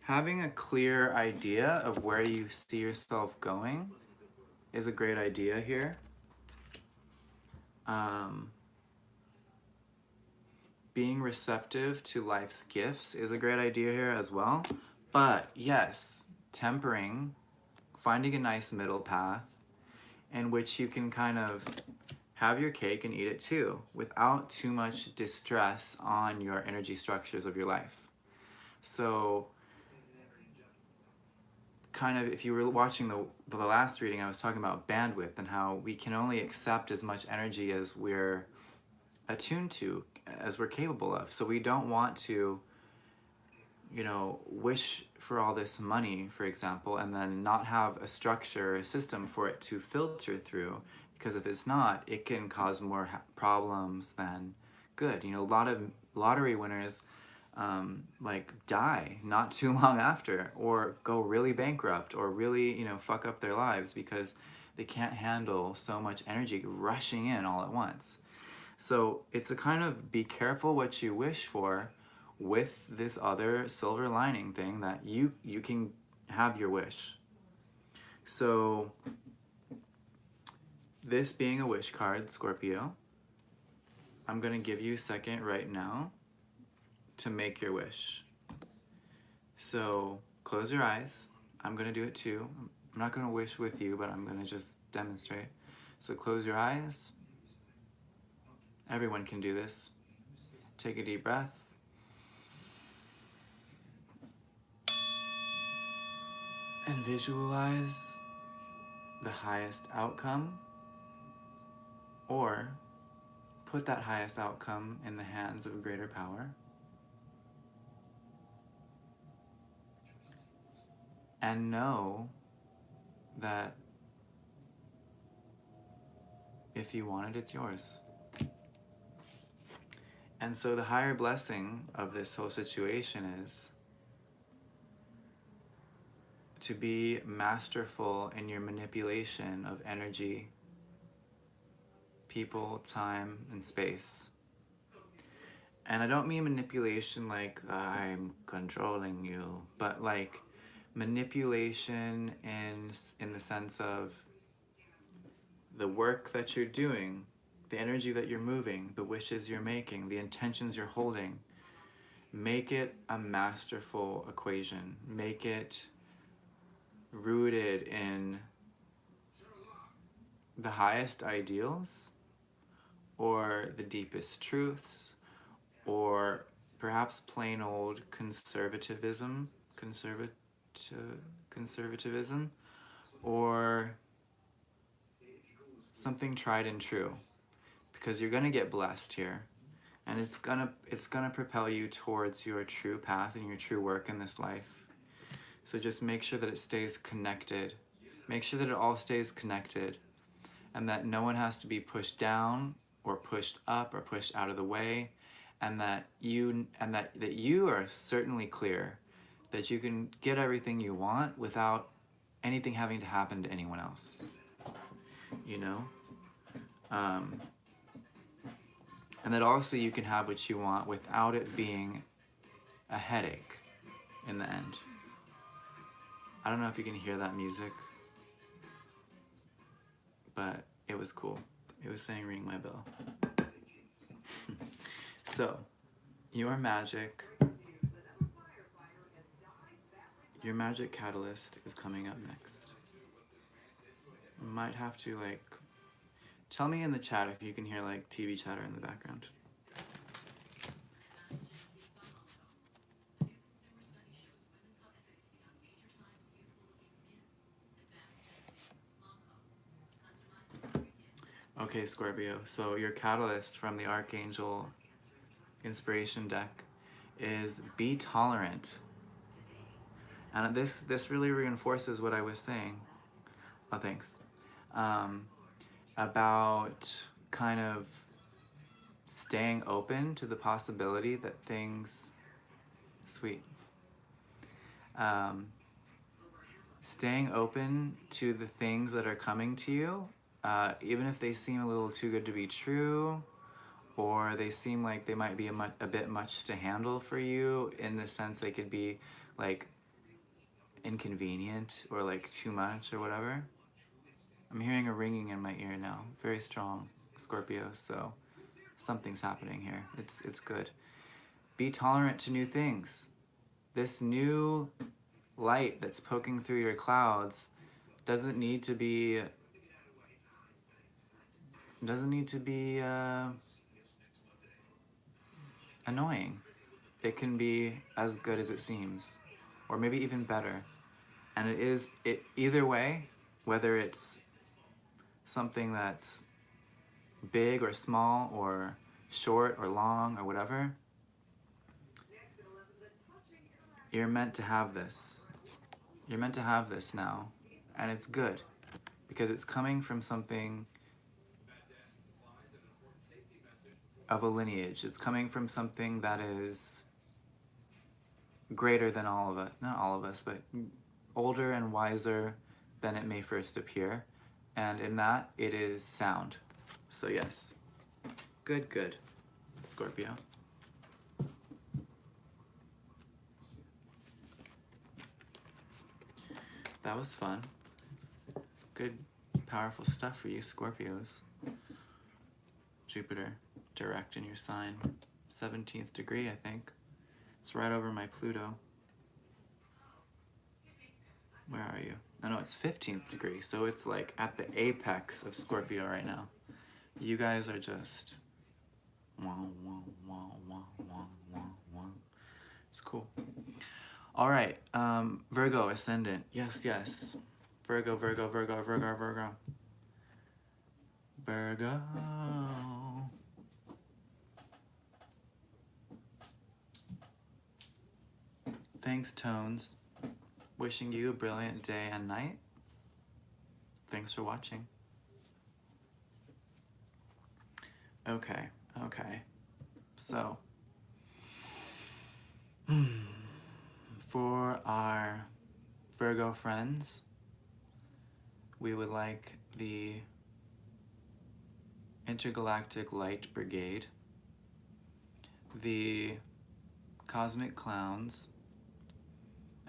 having a clear idea of where you see yourself going is a great idea here. Being receptive to life's gifts is a great idea here as well. But yes, tempering, finding a nice middle path in which you can kind of have your cake and eat it too without too much distress on your energy structures of your life. So kind of, if you were watching the last reading, I was talking about bandwidth and how we can only accept as much energy as we're attuned to, as we're capable of. So we don't want to, you know, wish for all this money, for example, and then not have a structure, a system for it to filter through, because if it's not, it can cause more problems than good. You know, a lot of lottery winners like die not too long after, or go really bankrupt, or really, you know, fuck up their lives because they can't handle so much energy rushing in all at once. So it's a kind of be careful what you wish for with this other silver lining thing that you can have your wish. So this being a wish card, Scorpio, I'm going to give you a second right now to make your wish. So close your eyes. I'm going to do it too. I'm not going to wish with you, but I'm going to just demonstrate. So close your eyes. Everyone can do this. Take a deep breath. And visualize the highest outcome, or put that highest outcome in the hands of a greater power. And know that if you want it, it's yours. And so the higher blessing of this whole situation is to be masterful in your manipulation of energy, people, time, and space. And I don't mean manipulation like I'm controlling you, but like manipulation in the sense of the work that you're doing, the energy that you're moving, the wishes you're making, the intentions you're holding. Make it a masterful equation. Make it rooted in the highest ideals, or the deepest truths, or perhaps plain old conservatism, or something tried and true, because you're gonna get blessed here, and it's gonna propel you towards your true path and your true work in this life. So just make sure that it stays connected. Make sure that it all stays connected, and that no one has to be pushed down or pushed up or pushed out of the way, and that you are certainly clear that you can get everything you want without anything having to happen to anyone else. You know? And that also you can have what you want without it being a headache in the end. I don't know if you can hear that music, but it was cool. It was saying ring my bell. So, your magic catalyst is coming up next. You might have to tell me in the chat if you can hear TV chatter in the background. Okay, Scorpio, so your catalyst from the Archangel Inspiration deck is be tolerant. And this really reinforces what I was saying. Oh, thanks. About kind of staying open to the possibility that things... Sweet. Staying open to the things that are coming to you, even if they seem a little too good to be true, or they seem like they might be a bit much to handle for you, in the sense they could be inconvenient or too much or whatever. I'm hearing a ringing in my ear now, very strong, Scorpio, so something's happening here. It's good. Be tolerant to new things. This new light that's poking through your clouds doesn't need to be annoying. It can be as good as it seems, or maybe even better. And it either way, whether it's something that's big or small or short or long or whatever, you're meant to have this. You're meant to have this now, and it's good because it's coming from something of a lineage. It's coming from something that is greater than all of us, not all of us, but older and wiser than it may first appear, and in that it is sound. So yes, good, Scorpio. That was fun. Good, powerful stuff for you Scorpios. Jupiter direct in your sign, 17th degree, I think. It's right over my Pluto. Where are you? I know it's 15th degree, so it's at the apex of Scorpio right now. You guys are just It's cool. All right, Virgo ascendant. Yes. Virgo. Virgo. Thanks, Tones. Wishing you a brilliant day and night. Thanks for watching. Okay. So, for our Virgo friends, we would like the Intergalactic Light Brigade, the Cosmic Clowns,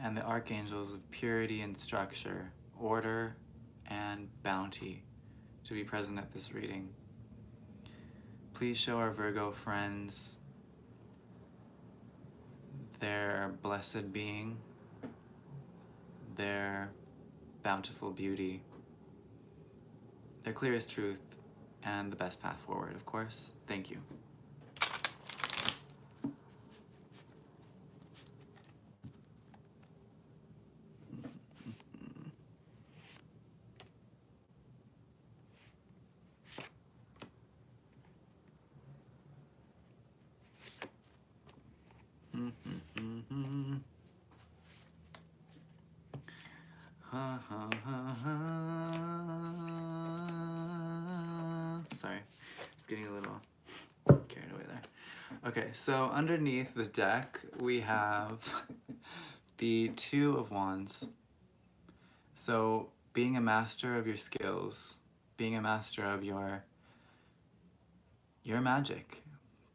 and the Archangels of Purity and Structure, Order, and Bounty to be present at this reading. Please show our Virgo friends their blessed being, their bountiful beauty, their clearest truth, and the best path forward, of course. Thank you. getting a little carried away there. Okay, so underneath the deck, we have the Two of Wands. So being a master of your skills, being a master of your magic,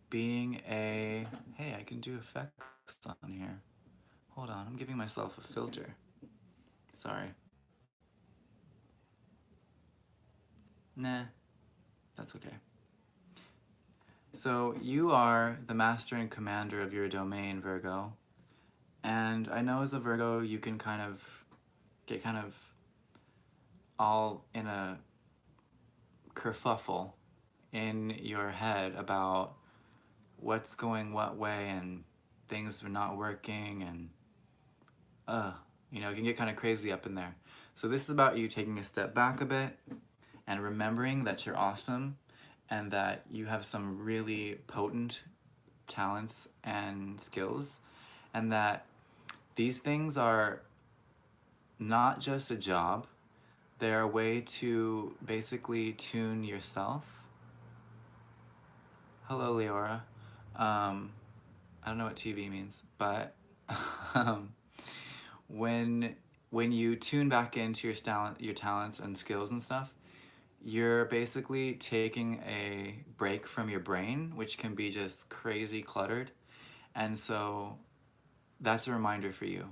being a, hey, I can do effects on here. Hold on, I'm giving myself a filter. Sorry. Nah, that's okay. So you are the master and commander of your domain, Virgo. And I know as a Virgo, you can kind of get kind of all in a kerfuffle in your head about what's going what way and things are not working and you know, it can get kind of crazy up in there. So this is about you taking a step back a bit and remembering that you're awesome and that you have some really potent talents and skills, and that these things are not just a job, they're a way to basically tune yourself. Hello, Leora. I don't know what TV means, but um, when you tune back into your talents and skills and stuff, you're basically taking a break from your brain, which can be just crazy cluttered. And so that's a reminder for you.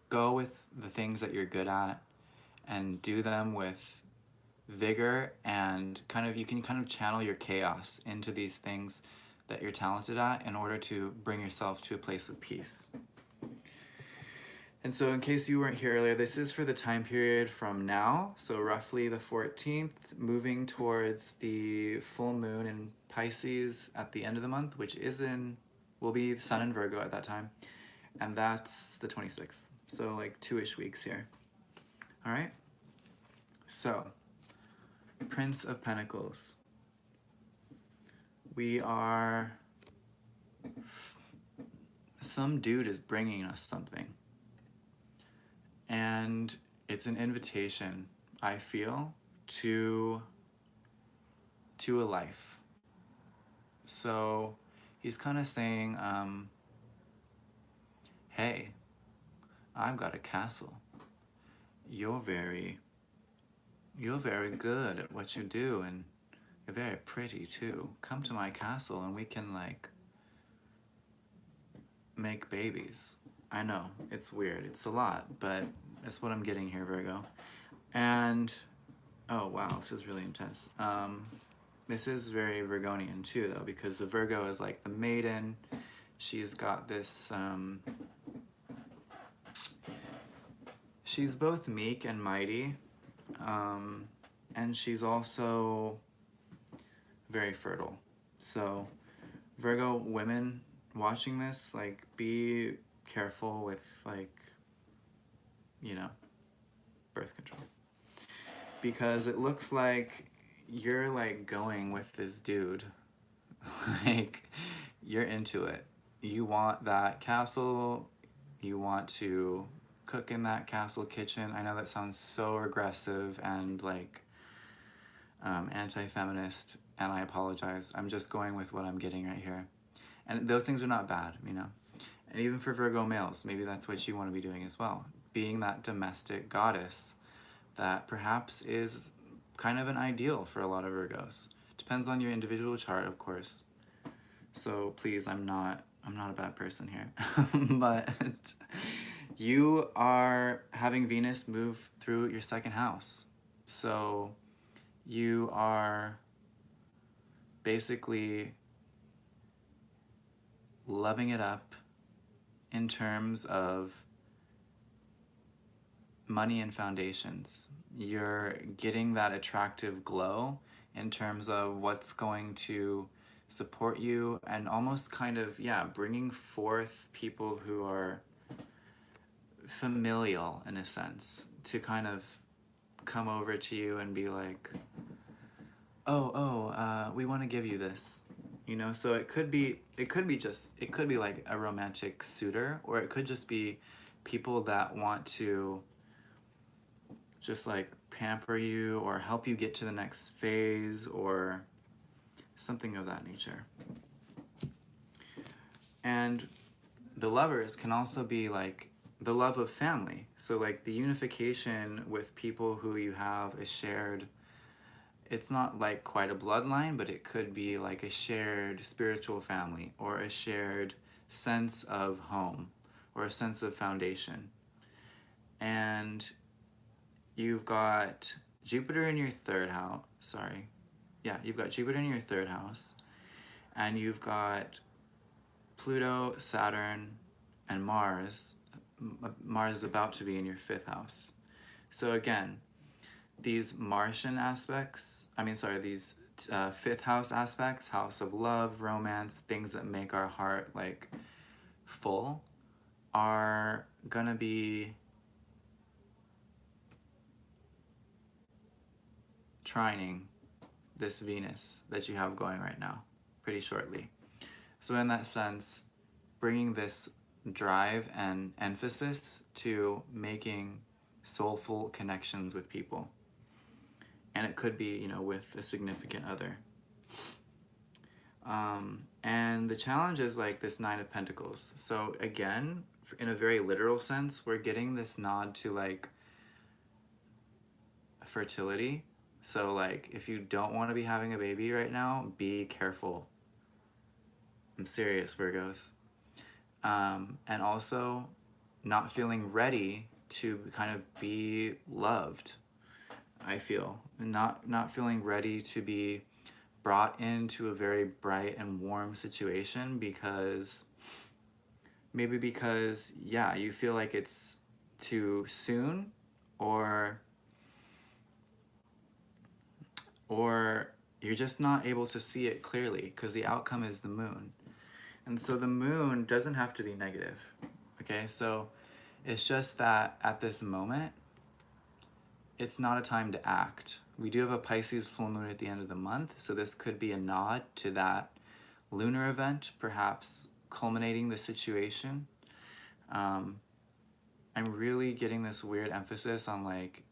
Go with the things that you're good at and do them with vigor, and kind of you can kind of channel your chaos into these things that you're talented at in order to bring yourself to a place of peace. And so in case you weren't here earlier, this is for the time period from now, so roughly the 14th, moving towards the full moon in Pisces at the end of the month, which will be Sun in Virgo at that time, and that's the 26th. So like 2-ish weeks here. All right? So, Prince of Pentacles. Some dude is bringing us something. And it's an invitation, I feel, to a life. So he's kind of saying, hey, I've got a castle. You're very good at what you do, and you're very pretty too. Come to my castle and we can like make babies. I know, it's weird, it's a lot, but that's what I'm getting here, Virgo. And, oh wow, this is really intense. This is very Virgonian too, though, because the Virgo is like the maiden. She's got this, she's both meek and mighty, and she's also very fertile. So, Virgo women watching this, like, be careful with, like, you know, birth control. Because it looks like you're, like, going with this dude. Like, you're into it. You want that castle. You want to cook in that castle kitchen. I know that sounds so regressive and, like, anti-feminist, and I apologize. I'm just going with what I'm getting right here. And those things are not bad, you know. And even for Virgo males, maybe that's what you want to be doing as well. Being that domestic goddess that perhaps is kind of an ideal for a lot of Virgos. Depends on your individual chart, of course. So please, I'm not a bad person here. But you are having Venus move through your second house. So you are basically loving it up in terms of money and foundations. You're getting that attractive glow in terms of what's going to support you, and almost kind of, yeah, bringing forth people who are familial in a sense to kind of come over to you and be like, we want to give you this, you know. So it could be like a romantic suitor, or it could just be people that want to just like pamper you or help you get to the next phase, or something of that nature. And the lovers can also be like the love of family. So like the unification with people who you have a shared, it's not like quite a bloodline, but it could be like a shared spiritual family or a shared sense of home or a sense of foundation. And you've got Jupiter in your third house. You've got Jupiter in your third house, and you've got Pluto, Saturn, and Mars. Mars is about to be in your fifth house. So again, these Martian aspects, these fifth house aspects, house of love, romance, things that make our heart like full, are gonna be trining this Venus that you have going right now pretty shortly. So in that sense, bringing this drive and emphasis to making soulful connections with people. And it could be, with a significant other. And the challenge is like this Nine of Pentacles. So again, in a very literal sense, we're getting this nod to like fertility. So like if you don't want to be having a baby right now, be careful. I'm serious, Virgos. And also not feeling ready to kind of be loved, I feel. Not feeling ready to be brought into a very bright and warm situation because you feel like it's too soon, or you're just not able to see it clearly because the outcome is the moon. And so the moon doesn't have to be negative, okay? So it's just that at this moment, it's not a time to act. We do have a Pisces full moon at the end of the month, so this could be a nod to that lunar event, perhaps culminating the situation. I'm really getting this weird emphasis on like,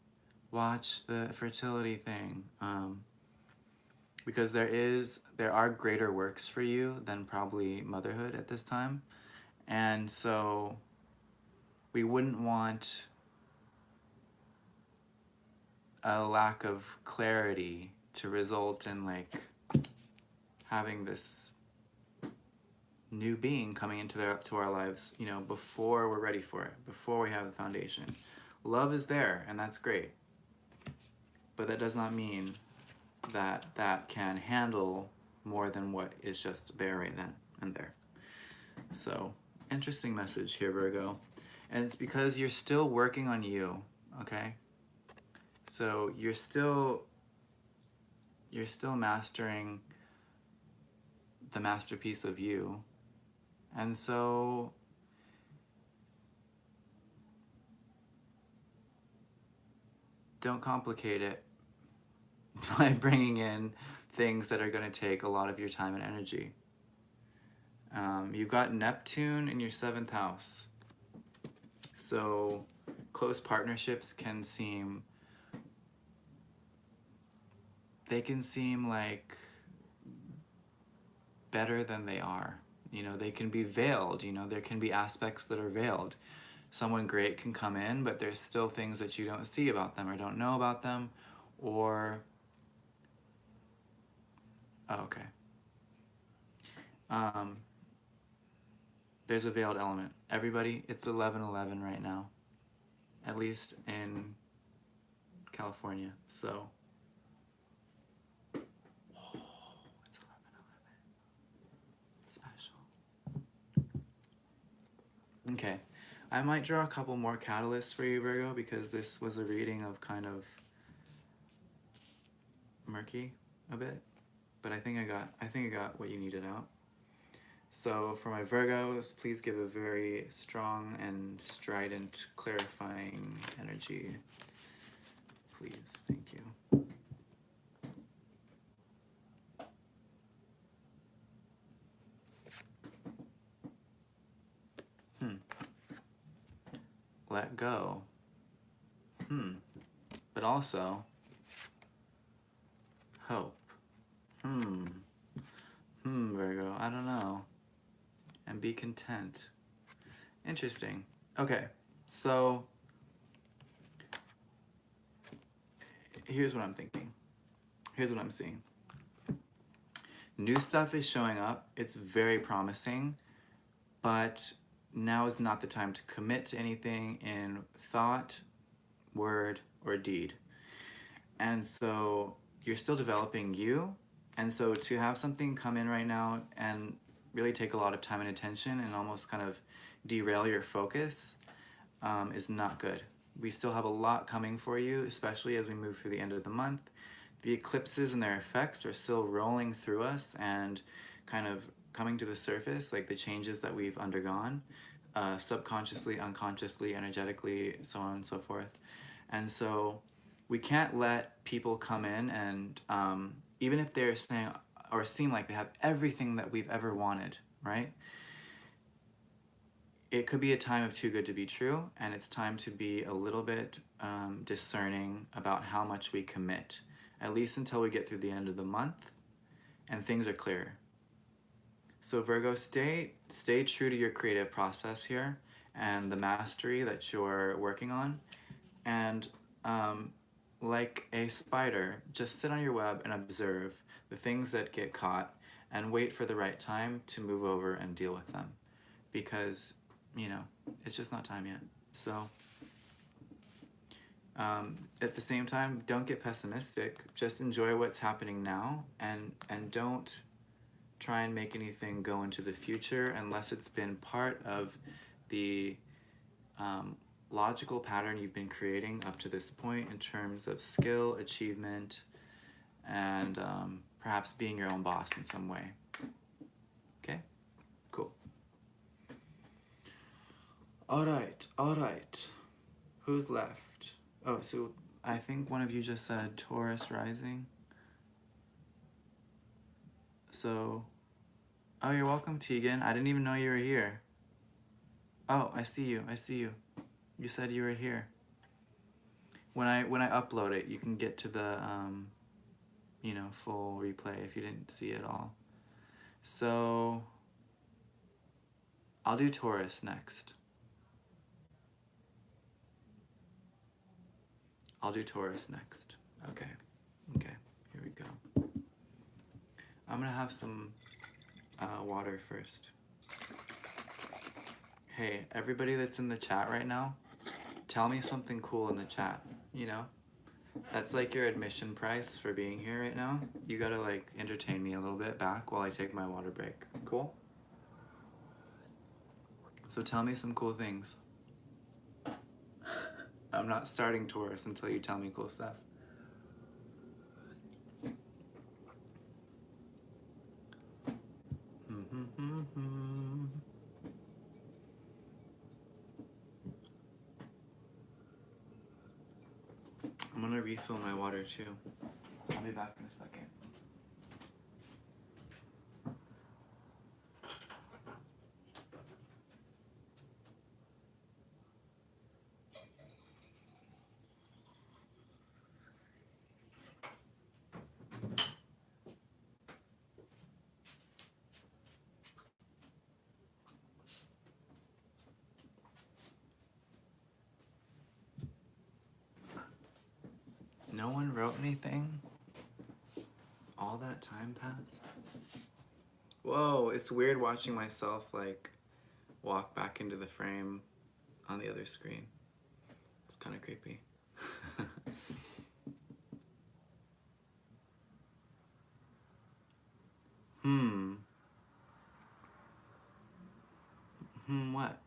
watch the fertility thing. Because there are greater works for you than probably motherhood at this time. And so we wouldn't want a lack of clarity to result in like having this new being coming into our lives, before we're ready for it, before we have the foundation. Love is there, and that's great. But that does not mean that can handle more than what is just there right then and there. So, interesting message here, Virgo. And it's because you're still working on you, okay? So you're still mastering the masterpiece of you. And so don't complicate it by bringing in things that are going to take a lot of your time and energy. You've got Neptune in your seventh house. So close partnerships can seem like better than they are. They can be veiled. There can be aspects that are veiled. Someone great can come in, but there's still things that you don't see about them or don't know about them, or okay. There's a veiled element. Everybody, it's 11:11 right now, at least in California. So, it's 11:11. Special. Okay, I might draw a couple more catalysts for you, Virgo, because this was a reading of kind of murky a bit, but I think I got what you needed out. So for my Virgos, please give a very strong and strident, clarifying energy. Please, thank you. Let go. But also hope. I don't know. And be content. Interesting. Okay, so here's what I'm thinking. Here's what I'm seeing. New stuff is showing up. It's very promising, but now is not the time to commit to anything in thought, word, or deed. And so you're still developing you. And so to have something come in right now and really take a lot of time and attention and almost kind of derail your focus is not good. We still have a lot coming for you, especially as we move through the end of the month. The eclipses and their effects are still rolling through us and kind of coming to the surface, like the changes that we've undergone, subconsciously, unconsciously, energetically, so on and so forth. And so we can't let people come in and even if they're saying or seem like they have everything that we've ever wanted, right? It could be a time of too good to be true, and it's time to be a little bit discerning about how much we commit, at least until we get through the end of the month and things are clear. So Virgo, stay true to your creative process here and the mastery that you're working on. And like a spider, just sit on your web and observe the things that get caught and wait for the right time to move over and deal with them. Because, it's just not time yet. So at the same time, don't get pessimistic. Just enjoy what's happening now and don't try and make anything go into the future unless it's been part of the logical pattern you've been creating up to this point in terms of skill, achievement, and perhaps being your own boss in some way. Okay? Cool. All right. Who's left? Oh, so I think one of you just said Taurus rising. So, oh, you're welcome, Tegan. I didn't even know you were here. Oh, I see you. You said you were here. When I upload it, you can get to the full replay if you didn't see it all. So I'll do Taurus next. Okay, here we go. I'm gonna have some water first. Hey, everybody that's in the chat right now, tell me something cool in the chat, That's like your admission price for being here right now. You gotta entertain me a little bit back while I take my water break. Cool? So tell me some cool things. I'm not starting Taurus until you tell me cool stuff. I'm gonna refill my water too. I'll be back in a second. No one wrote anything? All that time passed? Whoa, it's weird watching myself walk back into the frame on the other screen. It's kind of creepy. What?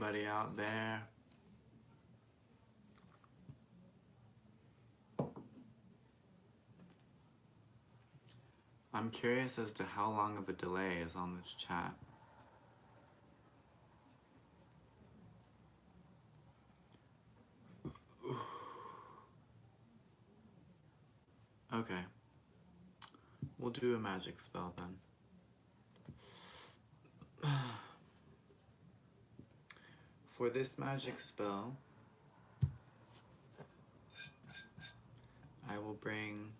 anybody out there? I'm curious as to how long of a delay is on this chat. Okay. We'll do a magic spell then. For this magic spell, I will bring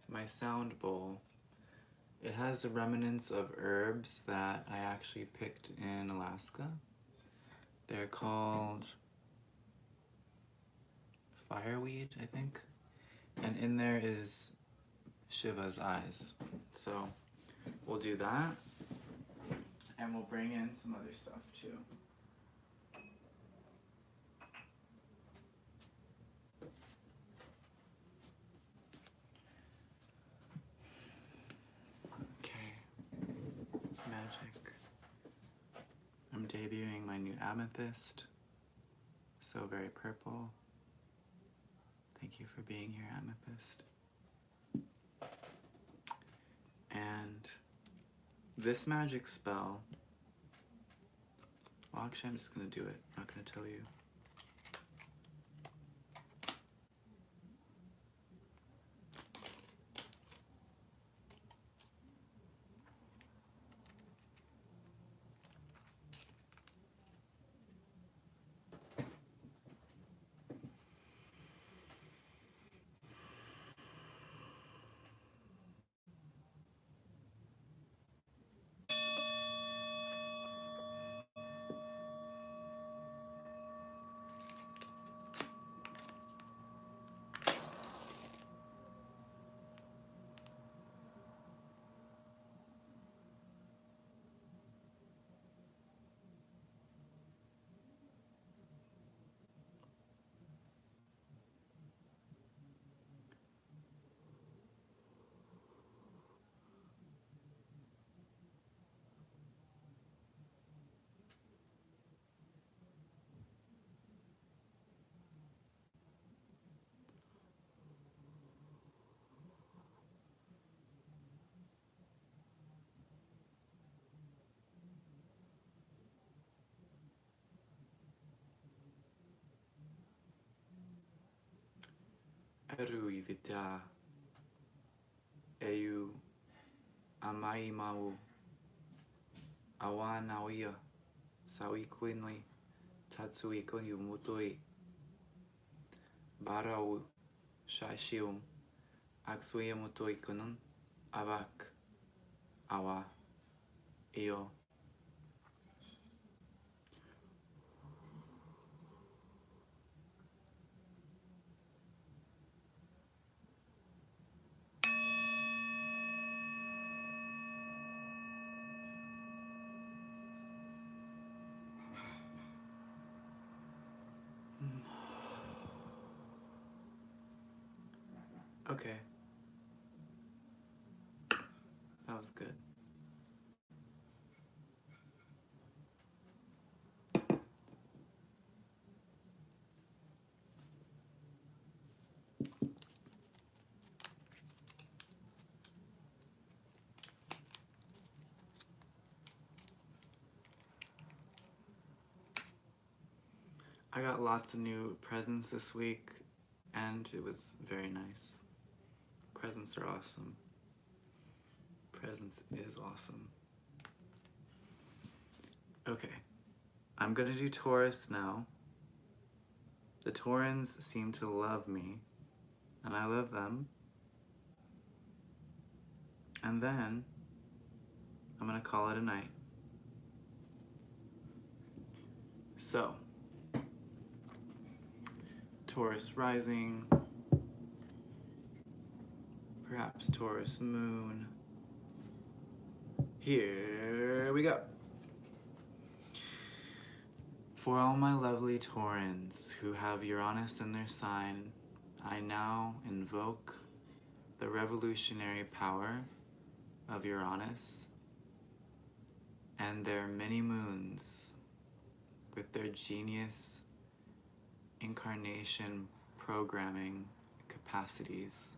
my sound bowl. It has the remnants of herbs that I actually picked in Alaska. They're called fireweed, I think. And in there is Shiva's eyes. So we'll do that. And we'll bring in some other stuff too. Okay. Magic. I'm debuting my new amethyst. So very purple. Thank you for being here, amethyst. And this magic spell, well, actually I'm just gonna do it, I'm not gonna tell you. Erui vita eu amai mau awan awia sawi quinli tatsui konyu mutui barau shashium axuia mutui kunun avak awa io. Okay. That was good. I got lots of new presents this week, and it was very nice. Presents are awesome. Presents is awesome. Okay, I'm gonna do Taurus now. The Taurans seem to love me, and I love them. And then, I'm gonna call it a night. So, Taurus rising, perhaps Taurus moon. Here we go. For all my lovely Taurans who have Uranus in their sign, I now invoke the revolutionary power of Uranus and their mini moons with their genius incarnation programming capacities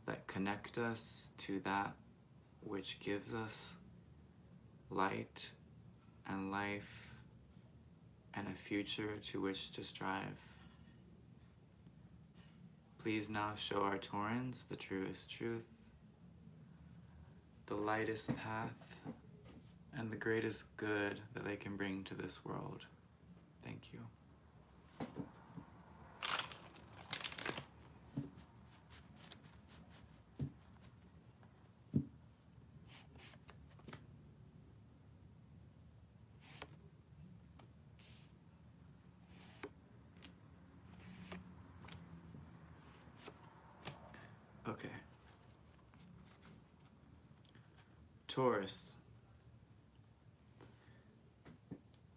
that connect us to that which gives us light and life and a future to which to strive. Please now show our Taurans the truest truth, the lightest path, and the greatest good that they can bring to this world. Thank you. Okay. Taurus.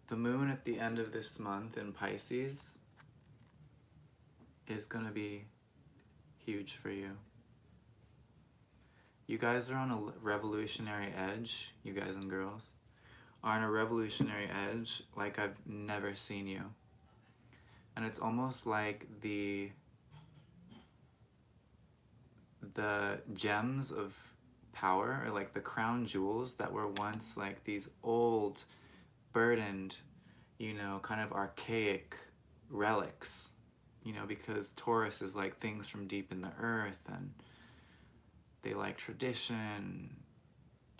The moon at the end of this month in Pisces is going to be huge for you. You guys are on a revolutionary edge, you guys and girls are on a revolutionary edge like I've never seen you. And it's almost like the gems of power, or like the crown jewels that were once like these old, burdened, you know, kind of archaic relics, you know, because Taurus is like things from deep in the earth, and they like tradition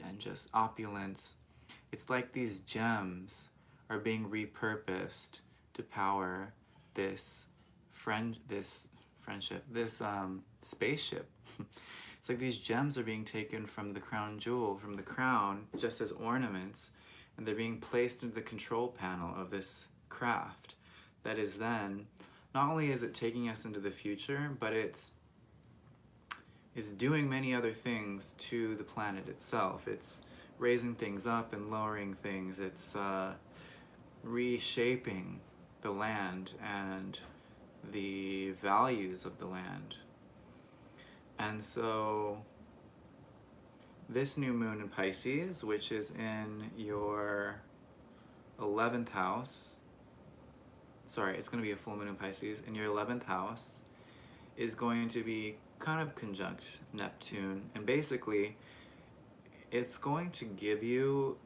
and just opulence. It's like these gems are being repurposed to power this spaceship. It's like these gems are being taken from the crown jewel, from the crown, just as ornaments, and they're being placed into the control panel of this craft that is then, not only is it taking us into the future, but it's doing many other things to the planet itself. It's raising things up and lowering things. It's reshaping the land and the values of the land. And so this new moon in Pisces, which is in your 11th house, sorry, it's going to be a full moon in Pisces, in your 11th house, is going to be kind of conjunct Neptune. And basically, it's going to give you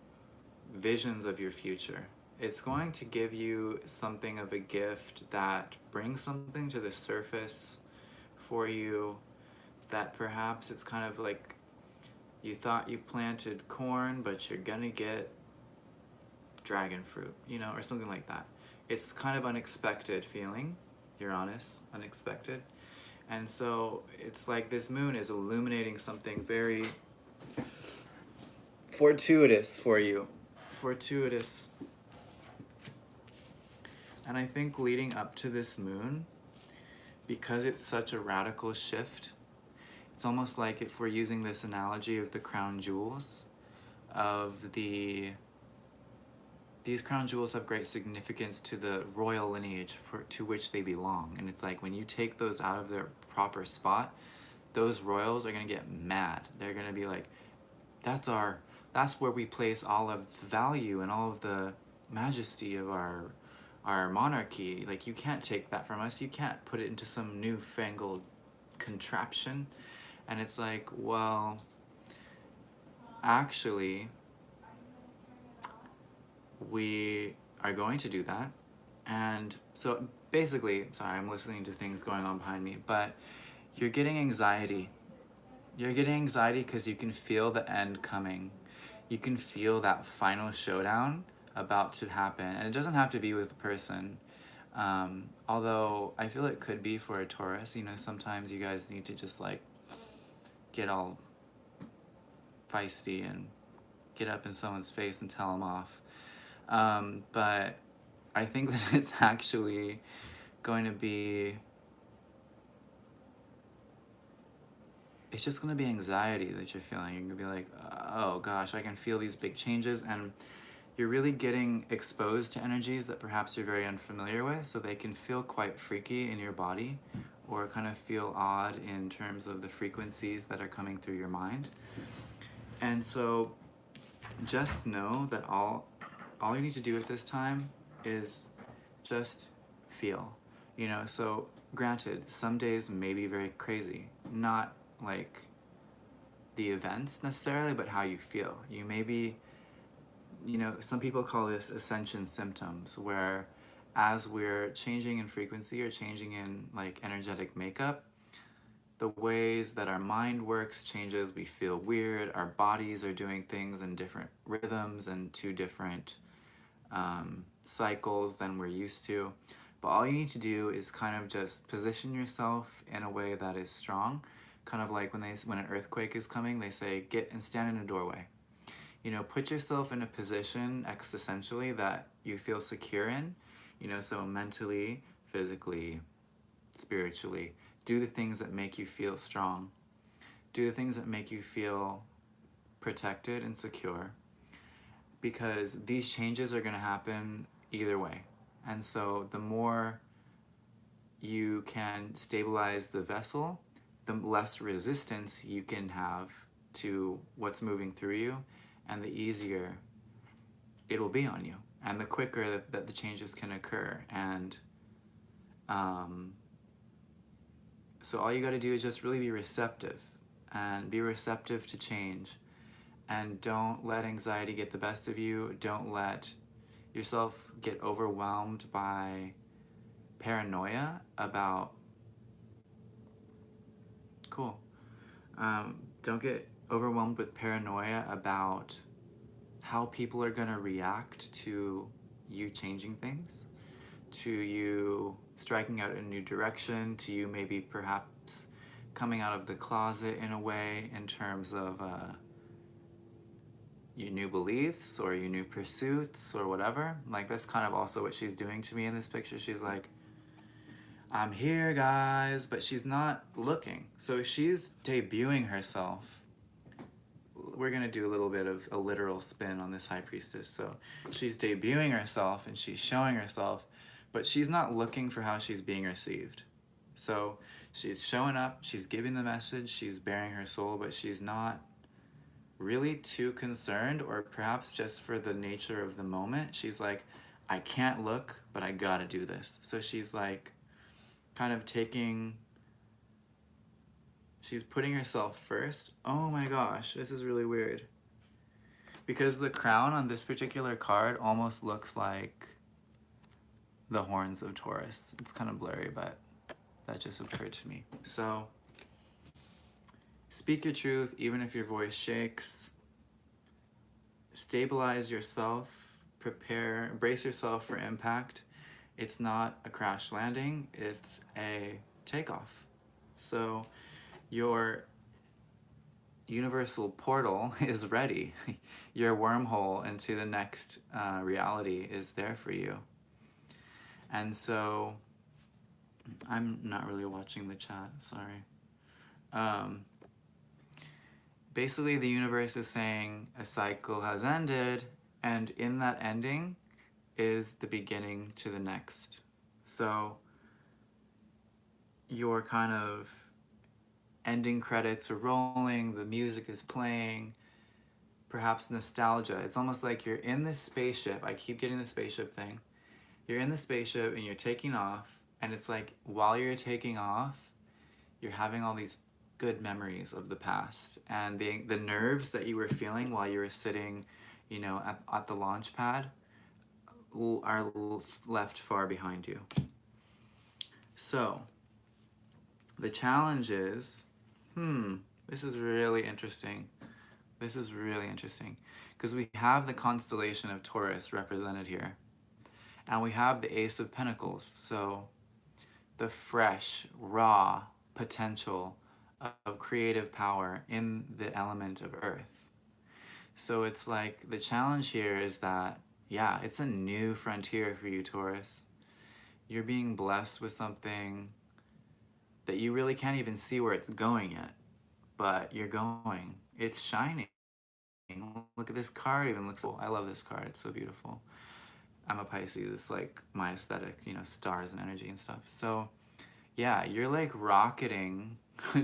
visions of your future. It's going to give you something of a gift that brings something to the surface for you, that perhaps it's kind of like you thought you planted corn, but you're gonna get dragon fruit, you know, or something like that. It's kind of unexpected feeling, Uranus, unexpected. And so it's like this moon is illuminating something very fortuitous for you. Fortuitous. And I think leading up to this moon, because it's such a radical shift, it's almost like if we're using this analogy of the crown jewels, these crown jewels have great significance to the royal lineage to which they belong. And it's like when you take those out of their proper spot, those royals are gonna get mad. They're gonna be like, that's where we place all of the value and all of the majesty of our monarchy. Like, you can't take that from us. You can't put it into some newfangled contraption. And it's like, well, actually, we are going to do that. And so basically, sorry, I'm listening to things going on behind me, but you're getting anxiety. You're getting anxiety because you can feel the end coming. You can feel that final showdown about to happen. And it doesn't have to be with a person. Although I feel it could be for a Taurus. You know, sometimes you guys need to just like get all feisty and get up in someone's face and tell them off. But I think that it's actually going to be, it's just going to be anxiety that you're feeling. You're going to be like, oh gosh, I can feel these big changes, and you're really getting exposed to energies that perhaps you're very unfamiliar with, so they can feel quite freaky in your body, or kind of feel odd in terms of the frequencies that are coming through your mind. And so just know that all you need to do at this time is just feel. So granted, some days may be very crazy, not like the events necessarily, but how you feel. You may be, some people call this ascension symptoms, where as we're changing in frequency or changing in like energetic makeup, the ways that our mind works changes. We feel weird. Our bodies are doing things in different rhythms and to different cycles than we're used to. But all you need to do is kind of just position yourself in a way that is strong. Kind of like when an earthquake is coming, they say get and stand in a doorway. Put yourself in a position existentially that you feel secure in. So mentally, physically, spiritually. Do the things that make you feel strong. Do the things that make you feel protected and secure, because these changes are going to happen either way. And so the more you can stabilize the vessel, the less resistance you can have to what's moving through you, and the easier it will be on you, and the quicker that the changes can occur. And so all you got to do is just really be receptive, and be receptive to change. And don't let anxiety get the best of you. Don't let yourself get overwhelmed by paranoia about. Cool. Don't get overwhelmed with paranoia about how people are going to react to you changing things, to you striking out in a new direction, to you maybe perhaps coming out of the closet in a way in terms of your new beliefs or your new pursuits or whatever. Like, that's kind of also what she's doing to me in this picture. She's like, I'm here, guys, but she's not looking. So she's debuting herself. We're going to do a little bit of a literal spin on this high priestess. So she's debuting herself and she's showing herself, but she's not looking for how she's being received. So she's showing up, she's giving the message, she's bearing her soul, but she's not really too concerned, or perhaps just for the nature of the moment, she's like, I can't look, but I gotta do this. So she's like kind of she's putting herself first. Oh my gosh, this is really weird. Because the crown on this particular card almost looks like the horns of Taurus. It's kind of blurry, but that just occurred to me. So speak your truth, even if your voice shakes. Stabilize yourself. Prepare, brace yourself for impact. It's not a crash landing, it's a takeoff. So your universal portal is ready. Your wormhole into the next reality is there for you. And so I'm not really watching the chat, sorry. Basically, the universe is saying a cycle has ended, and in that ending is the beginning to the next. So your kind of ending credits are rolling, the music is playing, perhaps nostalgia. It's almost like you're in this spaceship. I keep getting the spaceship thing. You're in the spaceship and you're taking off, and it's like while you're taking off, you're having all these good memories of the past, and the nerves that you were feeling while you were sitting, at the launch pad are left far behind you. So the challenge is, this is really interesting. This is really interesting because we have the constellation of Taurus represented here, and we have the Ace of Pentacles. So the fresh, raw potential of creative power in the element of earth. So it's like the challenge here is that, yeah, it's a new frontier for you, Taurus. You're being blessed with something that you really can't even see where it's going yet, but you're going. It's shining. Look at this card, even looks cool. I love this card, it's so beautiful. I'm a Pisces, it's like my aesthetic, stars and energy and stuff. So yeah, you're like rocketing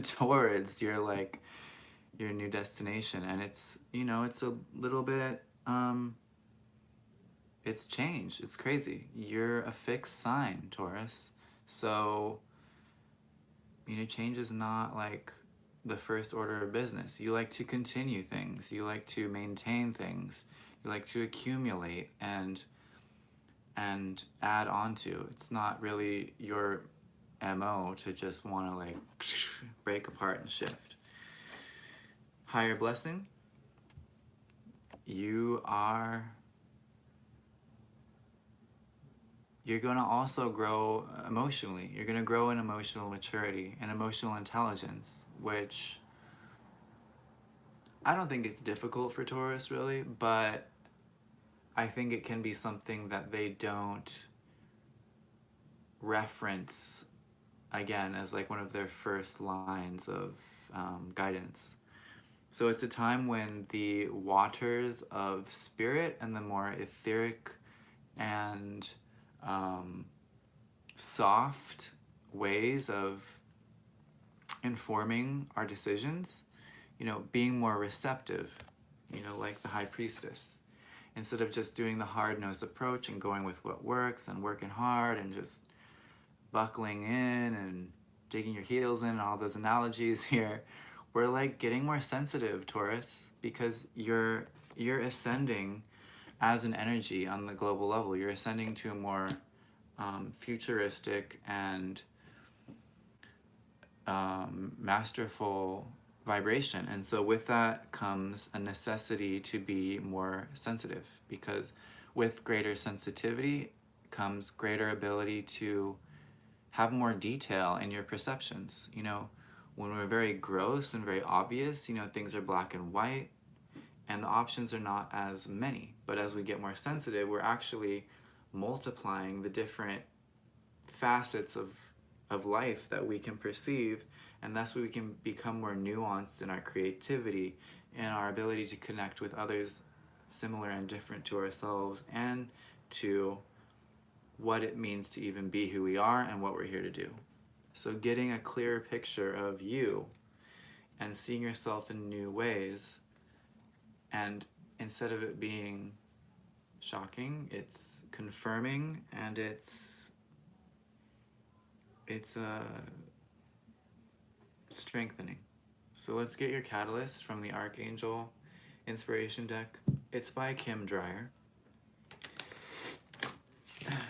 towards, you're like your new destination. And it's, it's a little bit, it's change. It's crazy. You're a fixed sign, Taurus. So, change is not like the first order of business. You like to continue things. You like to maintain things. You like to accumulate and add on to. It's not really your MO to just want to like break apart and shift. Higher blessing, you're going to also grow emotionally. You're going to grow in emotional maturity and emotional intelligence, which I don't think it's difficult for Taurus really, but I think it can be something that they don't reference again as like one of their first lines of guidance. So it's a time when the waters of spirit and the more etheric and soft ways of informing our decisions, being more receptive, like the high priestess. Instead of just doing the hard-nosed approach and going with what works and working hard and just buckling in and digging your heels in and all those analogies here, we're like getting more sensitive, Taurus, because you're ascending as an energy on the global level. You're ascending to a more futuristic and masterful vibration. And so with that comes a necessity to be more sensitive, because with greater sensitivity comes greater ability to have more detail in your perceptions. When we're very gross and very obvious, things are black and white and the options are not as many. But as we get more sensitive, we're actually multiplying the different facets of life that we can perceive, and thus we can become more nuanced in our creativity and our ability to connect with others similar and different to ourselves, and to what it means to even be who we are and what we're here to do. So getting a clearer picture of you and seeing yourself in new ways, and instead of it being shocking, it's confirming, and it's strengthening. So let's get your catalyst from the Archangel Inspiration deck. It's by Kim Dreyer.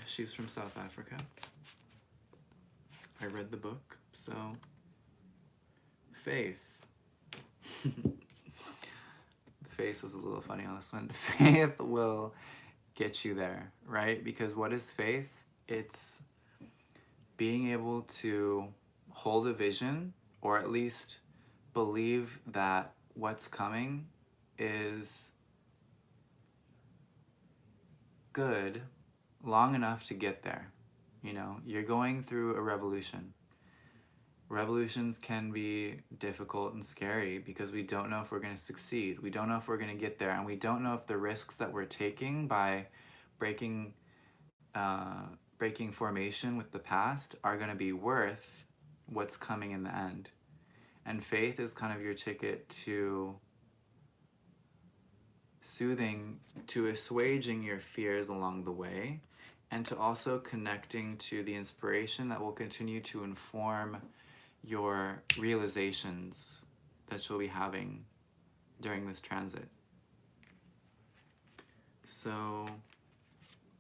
She's from South Africa. I read the book. So, faith. The face is a little funny on this one. Faith will get you there, right? Because what is faith? It's being able to hold a vision, or at least believe that what's coming is good long enough to get there. You're going through a revolution. Revolutions can be difficult and scary because we don't know if we're going to succeed. We don't know if we're going to get there, and we don't know if the risks that we're taking by breaking formation with the past are going to be worth what's coming in the end. And faith is kind of your ticket to assuaging your fears along the way, and to also connecting to the inspiration that will continue to inform your realizations that you'll be having during this transit. So,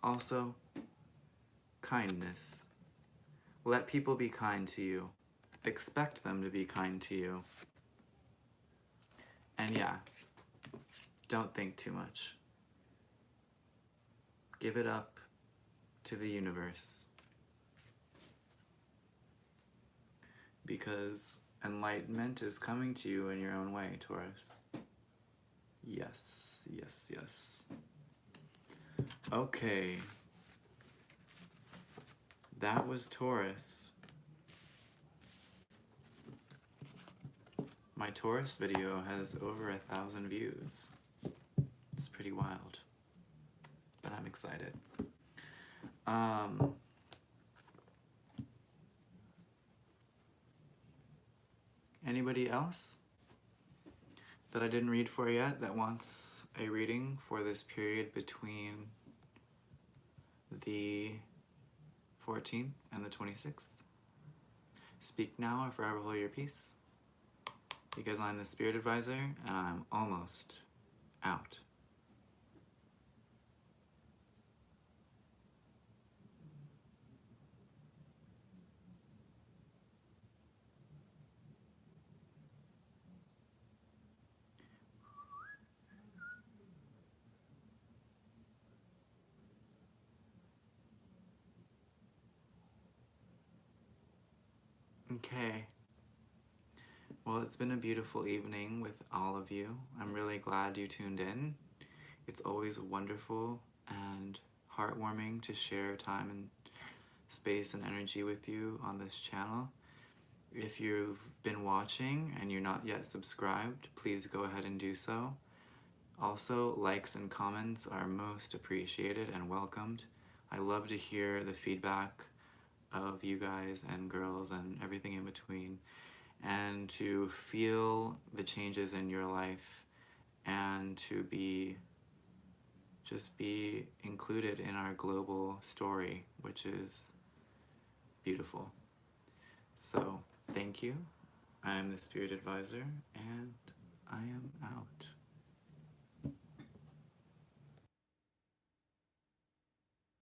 also, kindness. Let people be kind to you. Expect them to be kind to you. And yeah, don't think too much. Give it up to the universe. Because enlightenment is coming to you in your own way, Taurus. Yes, yes, yes. Okay. That was Taurus. My Taurus video has over 1,000 views. It's pretty wild. But I'm excited. Anybody else? that I didn't read for yet that wants a reading for this period between the 14th and the 26th, speak now or forever hold your peace, because I'm the Spirit Advisor and I'm almost out. Okay. Well, it's been a beautiful evening with all of you. I'm really glad you tuned in. It's always wonderful and heartwarming to share time and space and energy with you on this channel. If you've been watching and you're not yet subscribed, please go ahead and do so. Also, likes and comments are most appreciated and welcomed. I love to hear the feedback of you guys and girls and everything in between, and to feel the changes in your life and to just be included in our global story, which is beautiful. So, thank you. I'm the Spirit Advisor, and I am out.